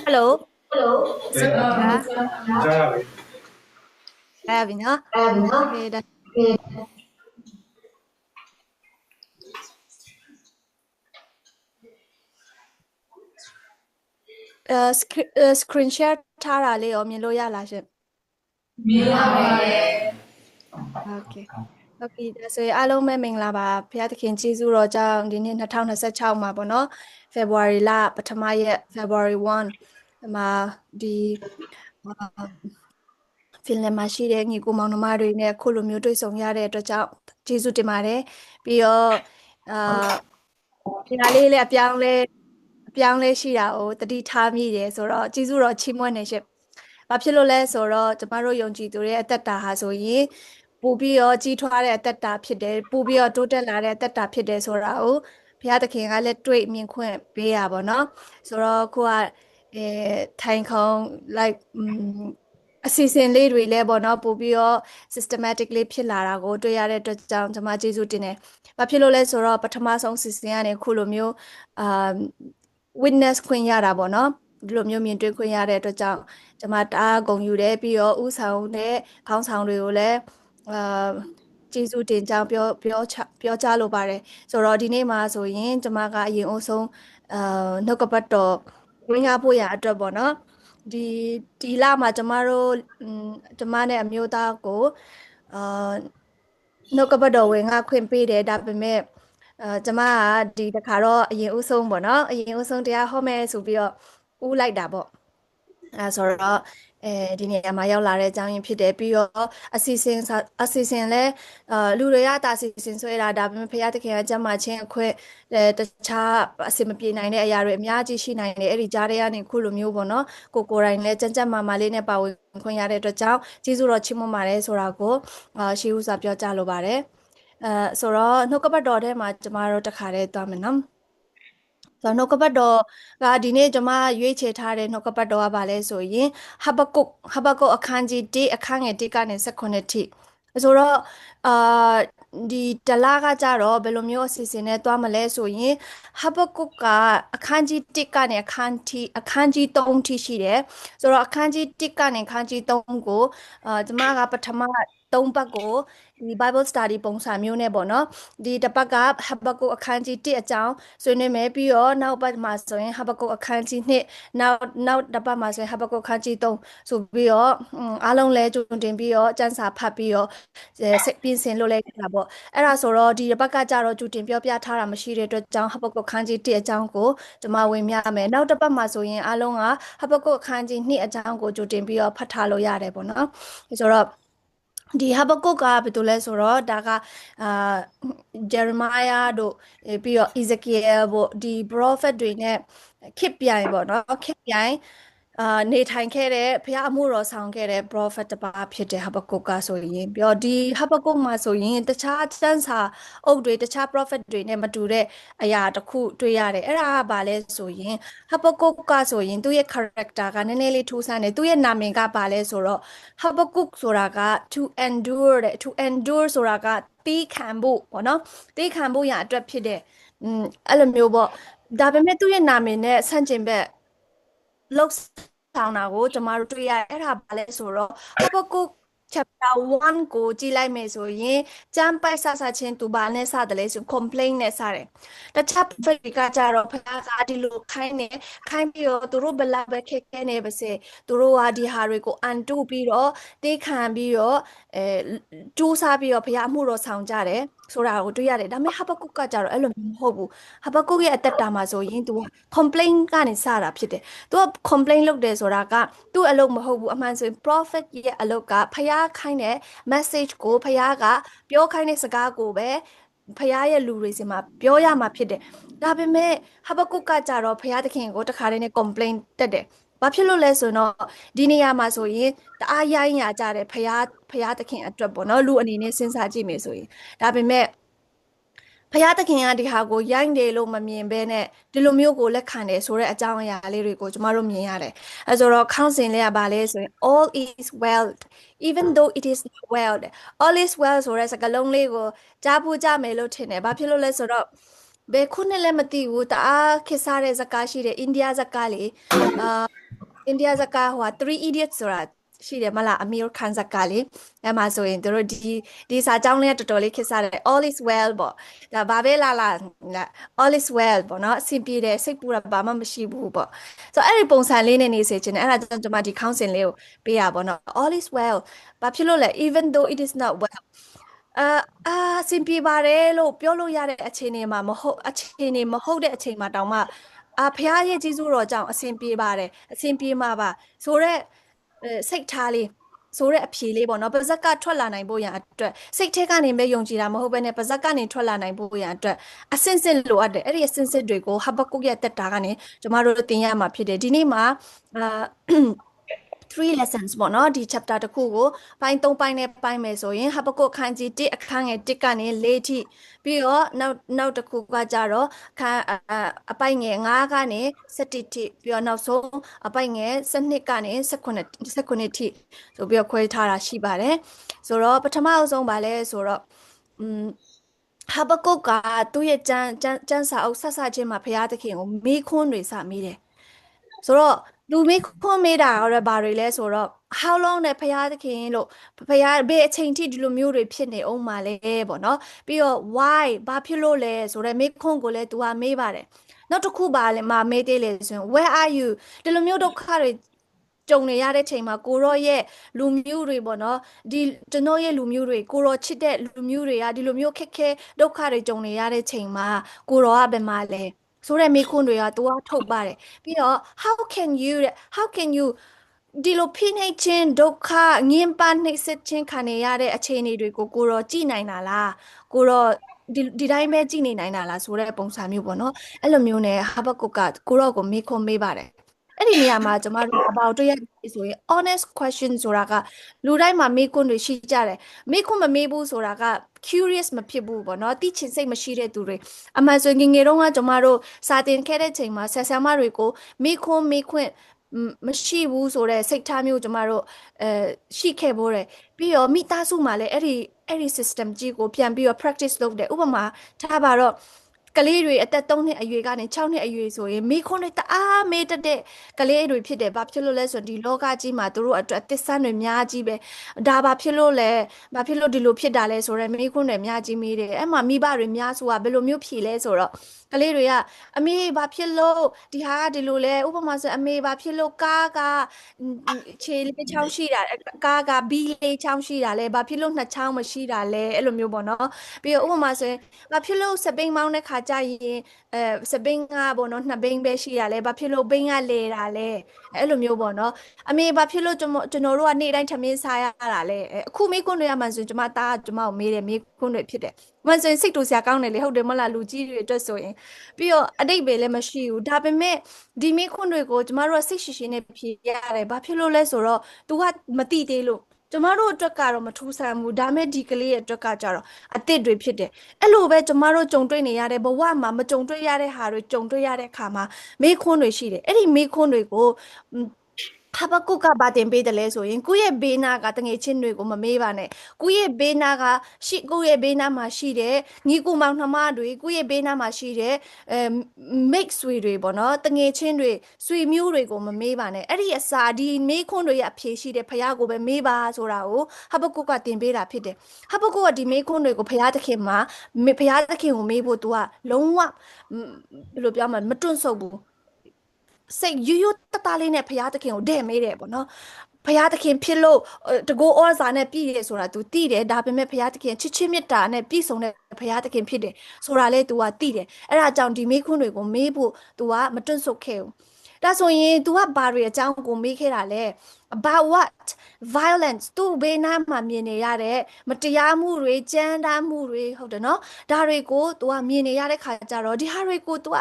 Hello. Hello. Avina. Okay, that screen share ထားတာလေးရောမြင်လို့ရလားရှင် Okay. Okay ဒါဆိုရင်အားလုံးပဲမင်္ဂလာပါဘုရားသခင်ကျေးဇူးတော်ကြောင့်ဒီနေ့2026မှာပေါ့နော် February လပထမရက် February 1မှာဒီဖင်လန်မှာရှိတဲ့ညီကိုမောင်နှမတွေနဲ့ခုလိုမျိုးတွေ့ဆုံရတဲ့အတွက်ကြောင့်ကျေးဇူးတင်ပါတယ်ပြီးတော့ဒီလေးလည်းအပြောင်းလဲရှိတာကိုတတိထားမိတယ်ဆိုတော့ကျေးဇူးတော်ချီးမွမ်းနေရှင့်ဘာဖြစ်လို့လဲဆိုတော့ကျမတို့ယုံကြည်သူရဲ့အသက်တာဟာဆိုရင်ပို့ပြီးတော့ကြီးထွားတဲ့အသက်တာဖြစ်တယ်ပို့ပြီးတော့တိုးတက်လာတဲ့အသက်တာဖြစ်တယ်ဆိုတာကိုဘုရားသခင်ကလည်းတွေ့မြင်ခွင့်ပေးရပါတော့ဆိုတော့ကိုကထိုင်ခုံ like အစီအစဉ်လေးတွေလည်းပေါ့နော်ပို့ပြီးတော့ systematically ဖြစ်လာတာကိုတွေ့ရတဲ့အတွက်ကြောင့်ကျွန်မကျေးဇူးတင်တယ်။ဘာဖြစ်လို့လဲဆိုတော့ပထမဆုံးစီစဉ်ကနေခုလိုမျိုးwitness ခွင့်ရတာပေါ့နော်ဒီလိုမျိုးမြင်တွေ့ခွင့်ရတဲ့အတွက်ကြောင့်ကျွန်မတအားဂုဏ်ယူတယ်ပြီးတော့ဥဆောင်တဲ့ခေါင်းဆောင်တွေကိုလည်းကျေးဇူးတင်ကြောင်းပြောကြားလိုပါတယ်ဆိုတော့ဒီနေ့မှာဆိုရင်ကျွန်မကအရင်အဆုံးနှုတ်ကပတ်တော်ဝင်ရဖို့ရအတွက်ပေါ့နော်ဒီလမှာကျမနဲ့အမျိုးသားကိုနှုတ်ကပတ်တော်ဝင်ငါခွင့်ပေးတယ်ဒါပေမဲ့ကျမကဒီတခါတော့အရင်ဦးဆုံးပေါ့နော်အရင်ဦးဆုံးတရားဟောမယ်ဆိုပြီးတော့ဦးလိုက်တာပေါ့ဆိုတော့ဒီနေရာမှာရောက်လာတဲ့အကြောင်းရင်းဖြစ်တယ်ပြီးတော့အစီအစဉ်လဲလူတွေကတာအစီအစဉ်ဆွဲတာဒါပေမဲ့ဖခင်တခင်ကကျမ်းမာခြင်းအခွင့်တခြားအစီမပြေနိုင်တဲ့အရာတွေအများကြီးရှိနိုင်တယ်အဲ့ဒီကြားထဲကနေခုလိုမျိုးပေါ့နော်ကိုယ်တိုင်လဲကြမ်းမာမာလေးနဲ့ပါဝင်ခွင့်ရတဲ့အတွက်ကြောင့်ကျေးဇူးတော်ချီးမွမ်းပါတယ်ဆိုတာကိုရှေးဥစွာပြောကြားလိုပါတယ်ဆိုတော့နှုတ်ကပတ်တော်ထဲမှာကျမတို့တခါတည်းသွားမယ်နော်ဆိုတော့နှုတ်ကပတ်တော်ကဒီနေ့ကျွန်မရွေးချယ်ထားတဲ့နှုတ်ကပတ်တော်ကဘာလဲဆိုရင်ဟဘကုတ်အခန်းကြီး1အခန်းငယ်1ကနေ18ထိဆိုတော့ဒီတလားကကြတော့ဘယ်လိုမျိုးအစီအစဉ်နဲ့သွားမလဲဆိုရင်ဟဘကုတ်ကအခန်းကြီး1ကနေအခန်းကြီး3ထိရှိတယ်ဆိုတော့အခန်းကြီး1ကနေအခန်းကြီး3ကိုကျွန်မကပထမ3ဘက်ကိုဒီ Bible Study ပုံစံမျိုးနဲ့ပေါ့နော်ဒီတစ်ပတ်ကဟဘကုတ်အခန်းကြီး1အကြောင်းဆွေးနွေးမယ်ပြီးတော့နောက်ပတ်မှာဆိုရင်ဟဘကုတ်အခန်းကြီး2နောက်တစ်ပတ်မှာဆိုရင်ဟဘကုတ်အခန်းကြီး3ဆိုပြီးတော့အားလုံးလဲကြုံတင်ပြီးတော့စံစာဖတ်ပြီးတော့စိတ်ပြင်ဆင်လို့လဲရတာပေါ့အဲ့ဒါဆိုတော့ဒီတစ်ပတ်ကကြတော့ကြုံတင်ပြောပြထားတာမရှိတဲ့အတွက်ကြောင့်ဟဘကုတ်အခန်းကြီး1အကြောင်းကိုကျွန်မဝင်ပြမယ်နောက်တစ်ပတ်မှာဆိုရင်အားလုံးကဟဘကုတ်အခန်းကြီး2အကြောင်းကိုကြုံတင်ပြီးတော့ဖတ်ထားလို့ရတယ်ပေါ့နော်ဆိုတော့ဒီဟဘကုတ်ကဘာလို့လဲဆိုတော့ဒါကဂျေရမိုင်ယာတို့ပြီးတော့ Ezekiel ပေါ့ဒီ prophet တွေနဲ့ခေတ်ပြိုင်ပေါ့နော်ခေတ်ပြိုင်နေထိုင်ခဲ့တဲ့ဘုရားအမှုတော်ဆောင်ခဲ့တဲ့ prophet တစ်ပါးဖြစ်တဲ့ဟဘကုတ်ကဆိုရင်ပြီးတော့ဒီဟဘကုတ်မှာဆိုရင်တခြားစံစာအုပ်တွေတခြား prophet တွေနဲ့မတူတဲ့အရာတစ်ခုတွေ့ရတယ်အဲ့ဒါကဘာလဲဆိုရင်ဟဘကုတ်ကဆိုရင်သူ့ရဲ့ character ကနည်းနည်းလေးထူးဆန်းတယ်သူ့ရဲ့နာမည်ကဘာလဲဆိုတော့ဟဘကုတ်ဆိုတာက to endure တဲ့ to endure ဆိုတာကတီးခံဖို့ပေါ့နော်တီးခံဖို့ရအတွက်ဖြစ်တဲ့အဲ့လိုမျိုးပေါ့ဒါပေမဲ့သူ့ရဲ့နာမည်နဲ့ဆန့်ကျင်ဘက်လောက်ဆောင်တာကိုကျမတို့တွေ့ရတယ်အဲ့ဒါဘာလဲဆိုတော့ဟဘကုတ် chapter 1ကိုကြည့်လိုက်မယ်ဆိုရင်ကျမ်းပိုက်ဆဆချင်းသူဘာနဲ့စတယ်လဲဆို complaint နဲ့စတယ်တခြား prophet ကကြတော့ဘုရားကဒီလိုခိုင်းပြီးတော့သူတို့ဘလောက်ပဲခက်ခဲနေပါစေသူတို့ကဒီဟာတွေကိုအန်တုပြီးတော့တေးခံပြီးတော့ကြိုးစားပြီးတော့ဘုရားအမှုတော်ဆောင်ကြတယ်ဆိုတာကိုတွေ့ရတယ်ဒါပေမဲ့ဟဘကုတ်ကကြတော့အဲ့လိုမျိုးမဟုတ်ဘူးဟဘကုတ်ရဲ့အသက်တာမှာဆိုရင်သူက complaint ကနေစတာဖြစ်တယ်သူက complaint လုပ်တယ်ဆိုတာကသူ့အလုပ်မဟုတ်ဘူးအမှန်ဆိုရင် prophet ရဲ့အလုပ်ကဖျားခိုင်းတဲ့ message ကိုဖျားကပြောခိုင်းတဲ့စကားကိုပဲဖျားရဲ့လူတွေစီမှာပြောရမှာဖြစ်တယ်ဒါပေမဲ့ဟဘကုတ်ကကြတော့ဖျားသခင်ကိုတခါတည်းနဲ့ complaint တက်တယ်ဘာဖြစ်လို့လဲဆိုတော့ဒီနေရာမှာဆိုရင်တအားရိုင်းရကြတယ်ဖျားသခင်အတွက်ပေါ့နော်လူအနေနဲ့စဉ်းစားကြည့်မယ်ဆိုရင်ဒါပေမဲ့ဖယားသခင်ကဒီဟာကိုရိုင်းတယ်လို့မမြင်ဘဲနဲ့ဒီလိုမျိုးကိုလက်ခံတယ်ဆိုတဲ့အကြောင်းအရာလေးတွေကိုကျမတို့မြင်ရတယ်။အဲဆိုတော့ခေါင်းစဉ်လေးကဘာလဲဆိုရင် all is well even though it is not well all is well ဆိုတဲ့စကားလုံးလေးကိုကြားဖို့ကြမယ်လို့ထင်တယ်။ဘာဖြစ်လို့လဲဆိုတော့ ဘယ်ခုနှစ်လဲမသိဘူးတအားခေတ်စားတဲ့ဇာတ်ကားရှိတယ်အိန္ဒိယဇာတ်ကားလေအာအိန္ဒိယဇာတ်ကားဟို3 idiots ဆိုတာရှိတယ်မလားအမီရခန်ဇာတ်ကားလေအဲ့မှာဆိုရင်တို့ဒီစာကြောင်းလေးတော်တော်လေးခေတ်စားတယ် all is well ပေါ့ဒါဘာပဲလာ all is well ပေါ့နော်အဆင်ပြေတယ်စိတ်ပူတာဘာမှမရှိဘူးပေါ့ဆိုတော့အဲ့ဒီပုံစံလေးနဲ့နေစေချင်တယ်အဲ့ဒါကြောင့်ကျွန်မဒီခေါင်းစဉ်လေးကိုပေးရပါတော့ all is well ဘာဖြစ်လို့လဲ even though it is not well အာအာအဆင်ပြေပါတယ်လို့ပြောလို့ရတဲ့အခြေအနေမှာမဟုတ်အခြေအနေမဟုတ်တဲ့အချိန်မှာတောင်မှဖះရဲ့ကြီးစုတော်ကြောင့်အဆင်ပြေပါတယ်အဆင်ပြေမှာပါဆိုတော့စိတ်ထားလေးဆိုတဲ့အဖြေလေးပေါ့နော်ပါဇက်ကထွက်လာနိုင်ဖို့ရန်အတွက်စိတ်ထဲကနေပဲယုံကြည်တာမဟုတ်ဘဲနဲ့ပါဇက်ကနေထွက်လာနိုင်ဖို့ရန်အတွက်အစင်စစ်လိုအပ်တယ်အဲ့ဒီအစင်စစ်တွေကိုဟဘကုတ်ရဲ့တက်တာကနေကျမတို့သင်ရမှာဖြစ်တယ်ဒီနေ့မှာ3 lessons ပေါ့နော်ဒီ chapter တစ်ခုကိုပိုင်း3ပိုင်းနဲ့ပိုင်းမယ်ဆိုရင်ဟဘကုတ်အခန်းကြီး1အခန်းငယ်1ကနေ4ထိပြီးတော့နောက်တစ်ခုကကြတော့အခန်းအပိုင်းငယ်5ကနေ7ထိပြီးတော့နောက်ဆုံးအပိုင်းငယ်7ကနေ18ထိဆိုပြီးတော့ခွဲထားတာရှိပါတယ်ဆိုတော့ပထမအဆုံးပါလဲဆိုတော့ဟာဘကုတ်ကသူ့ရဲ့ကျမ်းစာအုပ်ဆက်ချင်းမှာဘုရားသခင်ကိုမေးခွန်းတွေစမေးတယ်ဆိုတော့လူမေးခွန်းမေးတာရောဘာတွေလဲဆိုတော့ how long နဲ့ဘုရားသခင်လို့ဘုရားဘယ်အချိန်ထိဒီလိုမျိုးတွေဖြစ်နေအောင်မှာလဲပေါ့နော်ပြီးတော့ why ဘာဖြစ်လို့လဲဆိုတော့မေးခွန်းကိုလည်း तू ကမေးပါတယ်နောက်တစ်ခုပါလဲမမေးသေးလေဆိုရင် where are you ဒီလိုမျိုးဒုက္ခတွေကြုံနေရတဲ့ချိန်မှာကိုရောရဲ့လူမျိုးတွေပေါ့နော်ဒီကျွန်တော်ရဲ့လူမျိုးတွေကိုရောချစ်တဲ့လူမျိုးတွေကဒီလိုမျိုးခက်ခဲဒုက္ခတွေကြုံနေရတဲ့ချိန်မှာကိုရောကဘယ်မှာလဲဆိုတဲ့မိခွန်းတွေက तू ကထုတ်ပါတယ်ပြီးတော့ how can you ဒီလိုဖိနှိပ်ခြင်းဒုက္ခငင်းပနှိပ်စက်ခြင်းခံနေရတဲ့အခြေအနေတွေကိုကိုရောကြည်နိုင်တာလားကိုရောဒီတိုင်းပဲကြည်နေနိုင်တာလားဆိုတဲ့ပုံစံမျိုးပေါ့နော်အဲ့လိုမျိုးနဲ့ဟာဘကုတ်ကကိုရောကိုမေးခွန်းမေးပါတယ်အဲ့ဒီနေရာမှာကျမတို့အပေါတွေ့ရဆိုရင် honest question ဆိုတာကလူတိုင်းမှာမေးခွန်းတွေရှိကြတယ်မေးခွန်းမမေးဘူးဆိုတာက curious မဖြစ်ဘူးပေါ့နော်သိချင်စိတ်မရှိတဲ့သူတွေအမှန်ဆိုငငယ်တုန်းကကျမတို့စာသင်ခဲ့တဲ့ချိန်မှာဆရာမတွေကိုမေးခွန်းမေးခွင့်မရှိဘူးဆိုတဲ့စိတ်ထားမျိုးကျမတို့ရှိခဲ့ဖို့တယ်ပြီးတော့မိသားစုမှာလည်းအဲ့ဒီ system ကြီးကိုပြန်ပြီးတော့ practice လုပ်တယ်ဥပမာထားပါတော့ကလေးတွေအသက်3နှစ်အရွယ်ကနေ6နှစ်အရွယ်ဆိုရင်မိခွန်းတွေတအားမေးတတ်တဲ့ကလေးတွေဖြစ်တယ်။ဘာဖြစ်လို့လဲဆိုတော့ဒီလောကကြီးမှာသူတို့အတွက်သစ္စာတွေများကြီးပဲ။ဒါဘာဖြစ်လို့လဲ။ဘာဖြစ်လို့ဒီလိုဖြစ်တာလဲဆိုတော့မိခွန်းတွေများကြီးမေးတယ်။အဲ့မှာမိဘတွေများစုကဘယ်လိုမျိုးဖြေလဲဆိုတော့ကလေးတွေကအမေဘာဖြစ်လို့ဒီဟာကဒီလိုလဲဥပမာဆိုအမေဘာဖြစ်လို့ကားကခြေလေးချောင်းရှိတာကားကဘီးလေးချောင်းရှိတာလဲဘာဖြစ်လို့နှစ်ချောင်းမရှိတာလဲအဲ့လိုမျိုးပေါ့နော်။ပြီးတော့ဥပမာဆိုရင်ဘာဖြစ်လို့စပိန်မောင်းတဲ့ခါကြရင်စပိန်ကပေါ့နော်နှစ်ဘိန်းပဲရှိရလဲဘာဖြစ်လို့ဘိန်းကလဲတာလဲအဲ့လိုမျိုးပေါ့နော်အမေဘာဖြစ်လို့ကျွန်တော်တို့ကနေ့တိုင်းထမင်းစားရတာလဲအခုမေးခွန်းတွေရမှဆိုရင်ကျမသားကျမကိုမေးတယ်မေးခွန်းတွေဖြစ်တယ်မဆိုရင်စိတ်တူစရာကောင်းတယ်လေဟုတ်တယ်မလားလူကြီးတွေအတွက်ဆိုရင်ပြီးတော့အတိတ်ပဲလည်းမရှိဘူးဒါပေမဲ့ဒီမေးခွန်းတွေကိုကျမတို့ကစိတ်ရှိရှိနဲ့ဖြေရတယ်ဘာဖြစ်လို့လဲဆိုတော့ तू ကမတိသေးလို့ကျမတို့အတွက်ကတော့မထူးဆန်းဘူးဒါမဲ့ဒီကလေးရဲ့အတွက်ကကြတော့အသစ်တွေဖြစ်တယ်အဲ့လိုပဲကျမတို့ကြုံတွေ့နေရတဲ့ဘဝမှာမကြုံတွေ့ရတဲ့ဟာတွေကြုံတွေ့ရတဲ့အခါမှာမေးခွန်းတွေရှိတယ်အဲ့ဒီမေးခွန်းတွေကိုဟာဘကုတ်ကဘာတင်ပေးတယ်လဲဆိုရင်ကိုယ့်ရဲ့ဘေးနာကတငယ်ချင်းတွေကိုမမေးပါနဲ့ကိုယ့်ရဲ့ဘေးနာကကိုယ့်ရဲ့ဘေးနာမှာရှိတဲ့ညီကိုမောင်နှမတွေကိုယ့်ရဲ့ဘေးနာမှာရှိတဲ့mix တွေပေါ့နော်တငယ်ချင်းတွေဆွေမျိုးတွေကိုမမေးပါနဲ့အဲ့ဒီအစာဒီမေးခွန်းတွေရအဖြေရှိတဲ့ဖះကိုပဲမေးပါဆိုတာကိုဟာဘကုတ်ကတင်ပေးတာဖြစ်တယ်ဟာဘကုတ်ကဒီမေးခွန်းတွေကိုဖះသခင်မှာဖះသခင်ကိုမေးဖို့ तू ကလုံးဝဘယ်လိုပြောမလဲမတွန့်ဆုတ်ဘူးစိတ်ယူတတလေးနဲ့ဖရာသခင်ကိုတဲ့မေးတယ်ပေါ့နော်ဖရာသခင်ဖြစ်လို့တကူဩဇာနဲ့ပြည့်တယ်ဆိုတာ तू သိတယ်ဒါပေမဲ့ဖရာသခင်ချစ်ချင်းမေတ္တာနဲ့ပြည့်စုံတဲ့ဖရာသခင်ဖြစ်တယ်ဆိုတာလေ तू ကသိတယ်အဲ့ဒါကြောင့်ဒီမေးခွန်းတွေကိုမေးဖို့ तू ကမတွန့်ဆုတ်ခဲ့ဘူးဒါဆိုရင် तू ကဘာတွေအကြောင်းကိုမေးခဲ့တာလဲ about what violence သူ့ဘေးနားမှာမြင်နေရတဲ့မတရားမှုတွေကြမ်းတမ်းမှုတွေဟုတ်တယ်နော်ဒါတွေကို तू ကမြင်နေရတဲ့ခါကျတော့ဒီဟာတွေကို तू က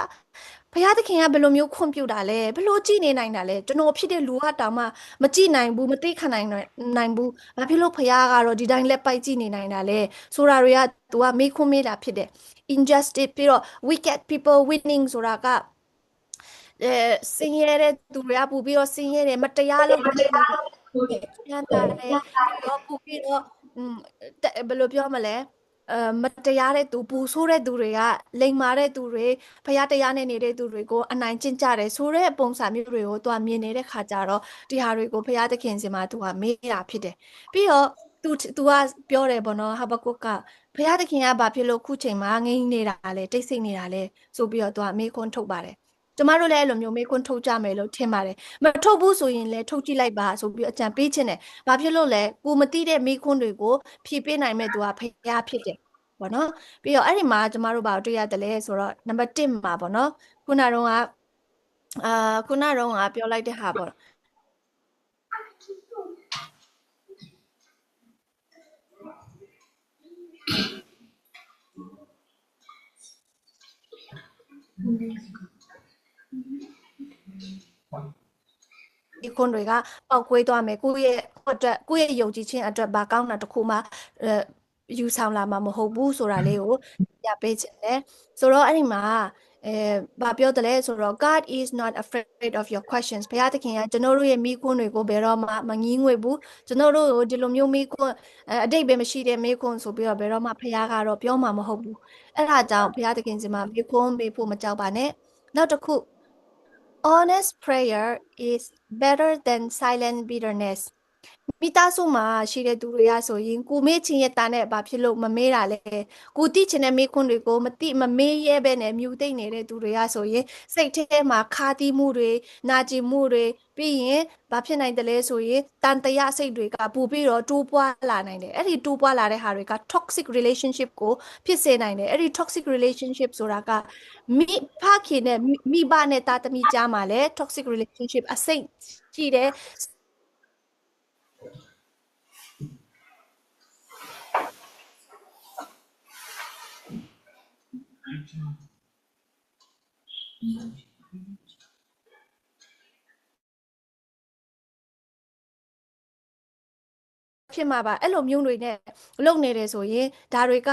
ဘုရားသခင်ကဘယ်လိုမျိုးခွင့်ပြုတာလဲဘယ်လိုကြည်နေနိုင်တာလဲကျွန်တော်ဖြစ်တဲ့လူကတောင်မှမကြည်နိုင်ဘူးမသိခံနိုင်ဘူးဘာဖြစ်လို့ဘုရားကတော့ဒီတိုင်းလက်ပိုက်ကြည်နေနိုင်တာလဲဆိုတာတွေက तू ကမေးခွန်းမေးတာဖြစ်တယ် injustice ပြီးတော့ wicked people winning ဆိုတာကစင်ရဲတဲ့သူတွေကပူပြီးတော့စင်ရဲတယ်မတရားလုပ်တဲ့လူတွေချမ်းသာတယ်ပြီးတော့ပူပြီးတော့ဘယ်လိုပြောမလဲ မတရားတဲ့သူပူဆိုးတဲ့သူတွေကလိမ်မာတဲ့သူတွေဖျားတရားနဲ့နေတဲ့သူတွေကိုအနိုင်ကျင့်ကြတယ်ဆိုတဲ့ပုံစံမျိုးတွေကိုသူကမြင်နေတဲ့ခါကျတော့ဒီဟာတွေကိုဖျားသခင်စီမှာသူကမေးတာဖြစ်တယ်ပြီးတော့သူကပြောတယ်ပေါ့နော်ဟာဘကုတ်ကဖျားသခင်ကဘာဖြစ်လို့ခုချိန်မှာငြိမ်နေတာလဲတိတ်ဆိတ်နေတာလဲဆိုပြီးတော့သူကမေးခွန်းထုတ်ပါတယ်ကျမတို့လည်းအဲ့လိုမျိုးမေးခွန်းထုတ်ကြမယ်လို့ထင်ပါတယ်မထုတ်ဘူးဆိုရင်လည်းထုတ်ကြည့်လိုက်ပါဆိုပြီးအကြံပေးခြင်းတယ်ဘာဖြစ်လို့လဲကိုမသိတဲ့မေးခွန်းတွေကိုဖြေပေးနိုင်မဲ့သူကဖျားဖြစ်တယ်ပေါ့နော်ပြီးတော့အဲ့ဒီမှာကျမတို့ဘာတွေ့ရတယ်လဲဆိုတော့နံပါတ်1မှာပေါ့နော်ခုနကတော့ခုနကတော့ပြောလိုက်တဲ့ဟာပေါ့ဒီခွန်းတွေကပောက်ကွေးသွားမယ်ကိုယ့်ရဲ့ယုံကြည်ခြင်းအတွက်ဘာကောင်းတာတစ်ခုမှယူဆောင်လာမှာမဟုတ်ဘူးဆိုတာလေးကိုပြပေးခြင်းတယ်ဆိုတော့အဲ့ဒီမှာဘာပြောတယ်လဲဆိုတော့ God is not afraid of your questions ဘုရားသခင်ကကျွန်တော်တို့ရဲ့မိခွန်းတွေကိုဘယ်တော့မှမငီးငွေ့ဘူးကျွန်တော်တို့ကိုဒီလိုမျိုးမိခွန်းအတိတ်ပဲမရှိတဲ့မိခွန်းဆိုပြီးတော့ဘယ်တော့မှဘုရားကတော့ပြောမှာမဟုတ်ဘူးအဲ့ဒါကြောင့်ဘုရားသခင်စီမှာမိခွန်းမေးဖို့မကြောက်ပါနဲ့နောက်တစ်ခု honest prayer is better than silent bitterness မိသားစုမှာရှိတဲ့သူတွေကဆိုရင်ကိုမေ့ချင်းရဲ့တာနဲ့ဘာဖြစ်လို့မမေ့တာလဲကိုတိချင်တဲ့မေးခွန်းတွေကိုမမေ့ရဲပဲနဲ့မြူသိမ့်နေတဲ့သူတွေကဆိုရင်စိတ်ထဲမှာခါသီးမှုတွေနာကျင်မှုတွေပြီးရင်ဘာဖြစ်နိုင်တယ်လဲဆိုရင်တန်တရားစိတ်တွေကပို့ပြီးတော့တိုးပွားလာနိုင်တယ်အဲ့ဒီတိုးပွားလာတဲ့ဟာတွေက toxic relationship ကိုဖြစ်စေနိုင်တယ်အဲ့ဒီ toxic relationship ဆိုတာကမိဖခင်နဲ့မိဘနဲ့တာသမီကြားမှာလည်း toxic relationship အစိတ်ရှိတယ်ဖြစ်မှာပါအဲ့လိုမျိုးတွေနဲ့လုပ်နေတယ်ဆိုရင်ဒါတွေက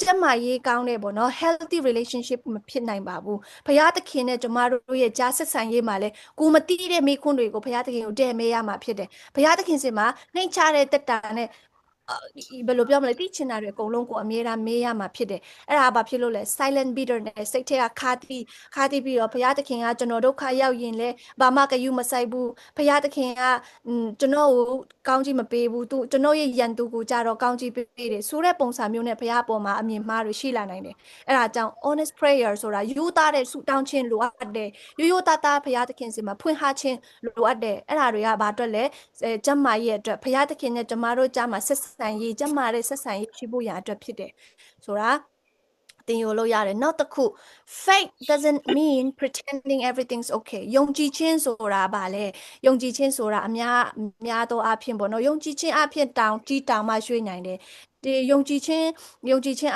ကျန်းမာရေးကောင်းတဲ့ပေါ့နော် healthy relationship မဖြစ်နိုင်ပါဘူးဘုရားသခင်နဲ့ကျမတို့ရဲ့ကြားဆက်ဆံရေးမှာလည်းကိုမတိတဲ့မိခွန်းတွေကိုဘုရားသခင်ကိုတည့်မဲရမှာဖြစ်တယ်ဘုရားသခင်စင်မှာနှိမ်ချတဲ့တက်တာနဲ့ဘယ်လိုပြောမလဲသိချင်တာတွေအကုန်လုံးကိုအမြဲတမ်းမေးရမှာဖြစ်တယ်အဲ့ဒါဘာဖြစ်လို့လဲ silent bitterness စိတ်ထဲကခါတီးပြီးတော့ဘုရားသခင်ကကျွန်တော်ဒုက္ခရောက်ရင်လဲဘာမှဂရုမစိုက်ဘူးဘုရားသခင်ကကျွန်တော်ကိုကောင်းကြီးမပေးဘူးသူကျွန်တော်ရဲ့ယံသူကိုကြတော့ကောင်းကြီးပေးတယ်ဆိုတဲ့ပုံစံမျိုးနဲ့ဘုရားပေါ်မှာအမြင်မှားတွေရှိလာနိုင်တယ်အဲ့ဒါကြောင့် honest prayer ဆိုတာယူသားတဲ့ဆုတောင်းခြင်းလိုအပ်တယ်ရိုးသားသားဘုရားသခင်စီမှာဖွင့်ဟခြင်းလိုအပ်တယ်အဲ့ဒါတွေကဘာအတွက်လဲကျမ်းမာရေးအတွက်ဘုရားသခင်နဲ့ကျမတို့ကြားမှာဆက်ဆံရေးကျမ်းမာတဲ့ဆက်ဆံရေးရှိဖို့ရအတွက်ဖြစ်တယ်ဆိုတာသင်ယူလို့ရတယ်နောက်တစ်ခု faith doesn't mean pretending everything's okay ယုံကြည်ခြင်းဆိုတာဗာလဲယုံကြည်ခြင်းဆိုတာအများသောအဖြစ်ပေါ့နော်ယုံကြည်ခြင်းအဖြစ်တောင်ကြီးတောင်မှရွှေ့နိုင်တယ်ဒီယုံကြည်ခြင်း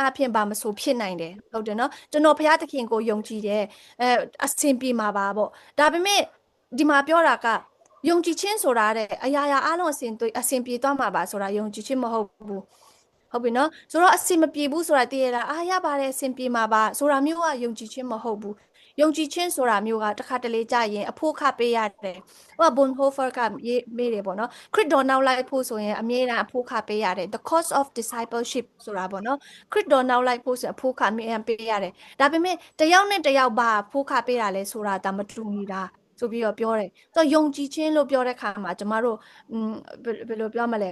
အဖြစ်ဘာမဆိုဖြစ်နိုင်တယ်ဟုတ်တယ်နော်ကျွန်တော်ဘုရားသခင်ကိုယုံကြည်တယ်အဆင်ပြေမှာပါပေါ့ဒါပေမဲ့ဒီမှာပြောတာကယုံကြည်ခြင်းဆိုတာတဲ့အရာရာအလုံးအဆင်ပြေသွားမှာပါဆိုတာယုံကြည်ခြင်းမဟုတ်ဘူးဟုတ်ပြီနော်ဆိုတော့အဆင်မပြေဘူးဆိုတာသိရတာအားရပါတယ်အဆင်ပြေမှာပါဆိုတာမျိုးကယုံကြည်ခြင်းမဟုတ်ဘူးယုံကြည်ခြင်းဆိုတာမျိုးကတစ်ခါတလေကြာရင်အဖို့ခပေးရတယ်ဟိုကဘွန်ဟိုဖာကမေးတယ်ပေါ့နော်ခရစ်တော်နောက်လိုက်ဖို့ဆိုရင်အမြဲတမ်းအဖို့ခပေးရတယ် the cost of discipleship ဆိုတာပေါ့နော်ခရစ်တော်နောက်လိုက်ဖို့ဆိုအဖို့ခအမြဲတမ်းပေးရတယ်ဒါပေမဲ့တယောက်နဲ့တယောက်ဘာအဖို့ခပေးတာလဲဆိုတာဒါမတူညီတာဆိုပြီးတော့ပြောတယ်ဆိုတော့ယုံကြည်ခြင်းလို့ပြောတဲ့ခါမှာကျမတို့ဘယ်လိုပြောမလဲ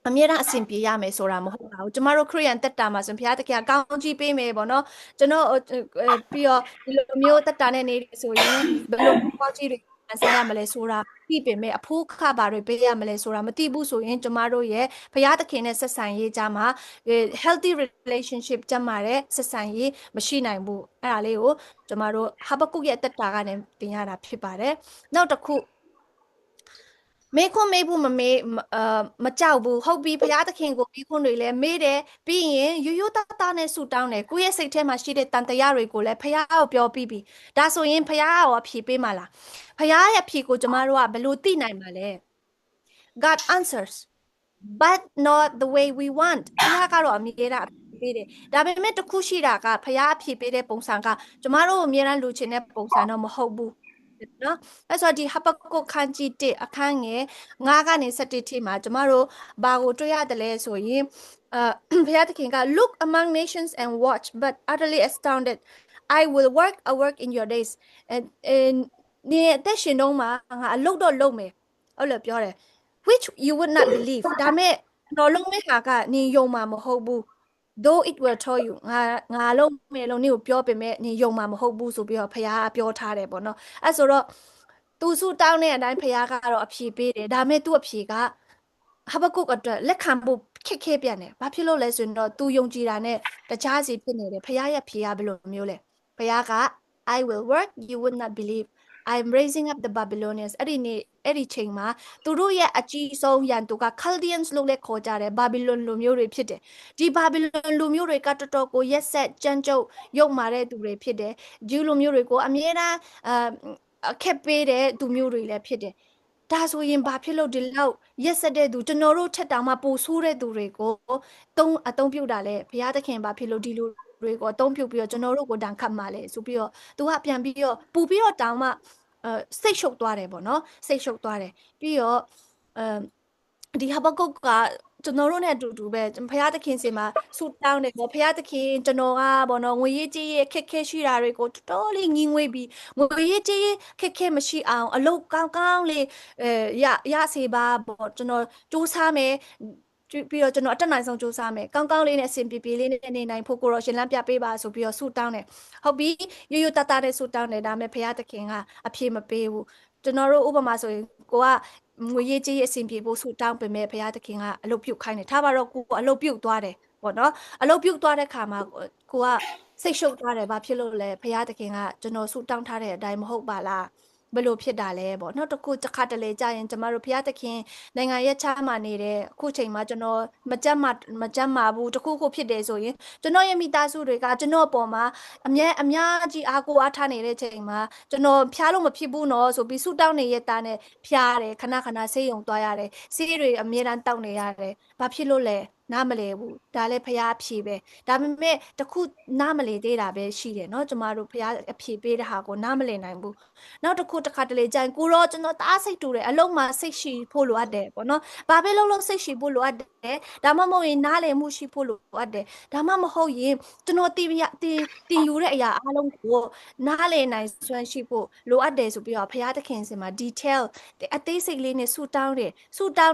အမြဲတမ်းအဆင်ပြေရမယ်ဆိုတာမဟုတ်ပါဘူးကျမတို့ခရိယန်တက်တာမှာဆိုဘုရားသခင်ကောင်းကြီးပေးမယ်ပေါ့နော်ကျွန်တော်ပြီးတော့ဒီလိုမျိုးတက်တာနဲ့နေဆိုရင်ဘယ်လိုကောင်းကြီးတွေဆန်းရမလဲဆိုတာသိပေမဲ့အဖို့ခပါတွေပေးရမလဲဆိုတာမသိဘူးဆိုရင်ကျမတို့ရဲ့ဘုရားသခင်နဲ့ဆက်ဆံရေးကြားမှာ healthy relationship ကျန်းမာတဲ့ဆက်ဆံရေးမရှိနိုင်ဘူးအဲ့ဒါလေးကိုကျမတို့ဟာဘကုတ်ရဲ့တက်တာကနေသင်ရတာဖြစ်ပါတယ်နောက်တစ်ခုမေခွန်းမေးဘူးမကြောက်ဘူးဟုတ်ပြီဘုရားသခင်ကိုမေခွန်းတွေလည်းမေးတယ်ပြီးရင်ရိုးရိုးသားသားနဲ့ဆုတောင်းတယ်ကိုယ့်ရဲ့စိတ်ထဲမှာရှိတဲ့တန်တရားတွေကိုလည်းဘုရားကိုပြောပြီးပြီဒါဆိုရင်ဘုရားရောအဖြေပေးမှာလားဘုရားရဲ့အဖြေကိုကျမတို့ကဘယ်လိုသိနိုင်မှာလဲ God answers but not the way we want ဘုရားကတော့အမြဲတမ်းပေးတယ်ဒါပေမဲ့တခုရှိတာကဘုရားအဖြေပေးတဲ့ပုံစံကကျမတို့အမြဲတမ်းလိုချင်တဲ့ပုံစံတော့မဟုတ်ဘူးနော်အဲ့ဆိုဒီဟပကုတ်ခန်းကြီး1အခန်းငယ်9ကနေ17ထိမှာကျမတို့ဘာကိုတွေ့ရတယ်လဲဆိုရင် ဘုရားသခင်က look among nations and watch but utterly astounded I will work a work in your days and နေအသက်ရှင်တော့မှာငါအလုပ်တော့လုပ်မယ်အဲ့လိုပြောတယ် which you would not believe ဒါမဲ့တော့လုံးမဲ့ဟာကနေယုံမှာမဟုတ်ဘူး though it will tell you ငါလုံးမဲ့လုံးနေကိုပြောပေမဲ့နေယုံမှာမဟုတ်ဘူးဆိုပြီးတော့ဘုရားကပြောထားတယ်ပေါ့နော်အဲ့ဆိုတော့သူစုတောင်းတဲ့အတိုင်းဘုရားကတော့အဖြေပေးတယ်ဒါမဲ့သူ့အဖြေကဟာဘကုတ်အတွက်လက်ခံဖို့ခက်ခဲပြန်တယ်ဘာဖြစ်လို့လဲဆိုရင်တော့သူယုံကြည်တာနဲ့တခြားစီဖြစ်နေတယ်ဘုရားရဲ့ဖြေကဘယ်လိုမျိုးလဲဘုရားက I will work you would not believe I'm raising up the Babylonians အဲ့ဒီချိန်မှာသူတို့ရဲ့အကြီးဆုံးရန်သူက Chaldeans လို့လည်းခေါ်ကြတယ် Babylon လူမျိုးတွေဖြစ်တယ်ဒီ Babylon လူမျိုးတွေကတော်တော်ကိုရက်ဆက်ကြမ်းကြုတ်ရုပ်မာတဲ့သူတွေဖြစ်တယ်ဂျူးလူမျိုးတွေကိုအမြဲတမ်းအခက်ပေးတဲ့သူမျိုးတွေလည်းဖြစ်တယ်ဒါဆိုရင်ဘာဖြစ်လို့ဒီလောက်ရက်ဆက်တဲ့သူကျွန်တော်တို့ထက်တောင်မှပိုဆိုးတဲ့သူတွေကိုအသုံးပြုတာလဲဘုရားသခင်ဘာဖြစ်လို့ဒီလူတွေကိုအသုံးပြုပြီးတော့ကျွန်တော်တို့ကိုတန်ခတ်မှလဲဆိုပြီးတော့သူကပြန်ပြီးတော့ပူပြီးတော့တောင်မှစိတ်ရှုပ်သွားတယ်ပေါ့နော်စိတ်ရှုပ်သွားတယ်ပြီးတော့ဒီဟာဘကုတ်ကကျွန်တော်တို့နဲ့အတူတူပဲဘုရားသခင်စီမှာဆူတောင်းတယ်ပေါ့ဘုရားသခင်ကျွန်တော်ကပေါ့နော်ငွေရေးကြေးရေးခက်ခဲရှိတာတွေကိုတော်တော်လေးငင်းငွေပြီးငွေရေးကြေးရေးခက်ခဲမရှိအောင်အလုပ်ကောင်းကောင်းလေးရစေပါပေါ့ကျွန်တော်စူးစမ်းမယ်ပြီးတော့ကျွန်တော်အတက်နိုင်ဆုံးစူးစမ်းမယ်ကောင်းကောင်းလေးနဲ့အဆင်ပြေပြေလေးနဲ့နေနိုင်ဖို့ကိုတော့ရှင်လန်းပြပေးပါဆိုပြီးတော့ဆူတောင်းတယ်ဟုတ်ပြီရိုးရိုးသားသားနဲ့ဆူတောင်းတယ်ဒါပေမဲ့ဘုရားသခင်ကအပြေမပေးဘူးကျွန်တော်တို့ဥပမာဆိုရင်ကိုကငွေရေးကြေးရေးအဆင်ပြေဖို့ဆူတောင်းပေမဲ့ဘုရားသခင်ကအလုပ်ပြုတ်ခိုင်းတယ်ထားပါတော့ကိုကအလုပ်ပြုတ်သွားတယ်ပေါ့နော်အလုပ်ပြုတ်သွားတဲ့ခါမှာကိုကစိတ်ရှုပ်သွားတယ်ဘာဖြစ်လို့လဲဘုရားသခင်ကကျွန်တော်ဆူတောင်းထားတဲ့အတိုင်းမဟုတ်ပါလားဘယ်လိုဖြစ်တာလဲပေါ့နောက်တစ်ခုတစ်ခါတလေကြာရင်ကျမတို့ဘုရားသခင်နိုင်ငံရဲ့ချမ်းမာနေတဲ့အခုချိန်မှာကျွန်တော်မကြမ်းမာဘူးတခုခုဖြစ်တယ်ဆိုရင်ကျွန်တော်ရဲ့မိသားစုတွေကကျွန်တော်အပေါ်မှာအများကြီးအားကိုးအားထားနေတဲ့ချိန်မှာကျွန်တော်ဖျားလို့မဖြစ်ဘူးနော်ဆိုပြီးဆူတောင်းနေတဲ့သားနဲ့ဖျားတယ်ခဏခဏဆေးရုံသွားရတယ်ဆေးတွေအမြဲတမ်းတောက်နေရတယ်ဘာဖြစ်လို့လဲနားမလဲဘူးဒါလည်းဖះအဖြေပဲဒါပေမဲ့တခုနားမလဲသေးတာပဲရှိတယ်เนาะကျမတို့ဖះအဖြေပေးတဲ့ဟာကိုနားမလဲနိုင်ဘူးနောက်တစ်ခုတစ်ခါတလေကြရင်ကိုရောကျွန်တော်တအားစိတ်တူတယ်အလုံးမှာစိတ်ရှိဖို့လိုအပ်တယ်ပေါ့နော်ဘာပဲလုံးစိတ်ရှိဖို့လိုအပ်တယ်ဒါမှမဟုတ်ရင်နားလည်မှုရှိဖို့လိုအပ်တယ်ဒါမှမဟုတ်ရင်ကျွန်တော်တင်ယူတဲ့အရာအားလုံးကိုနားလည်နိုင်စွမ်းရှိဖို့လိုအပ်တယ်ဆိုပြီးတော့ဖះသခင်စင်မှာ detail အသေးစိတ်လေးနဲ့ဆူတောင်း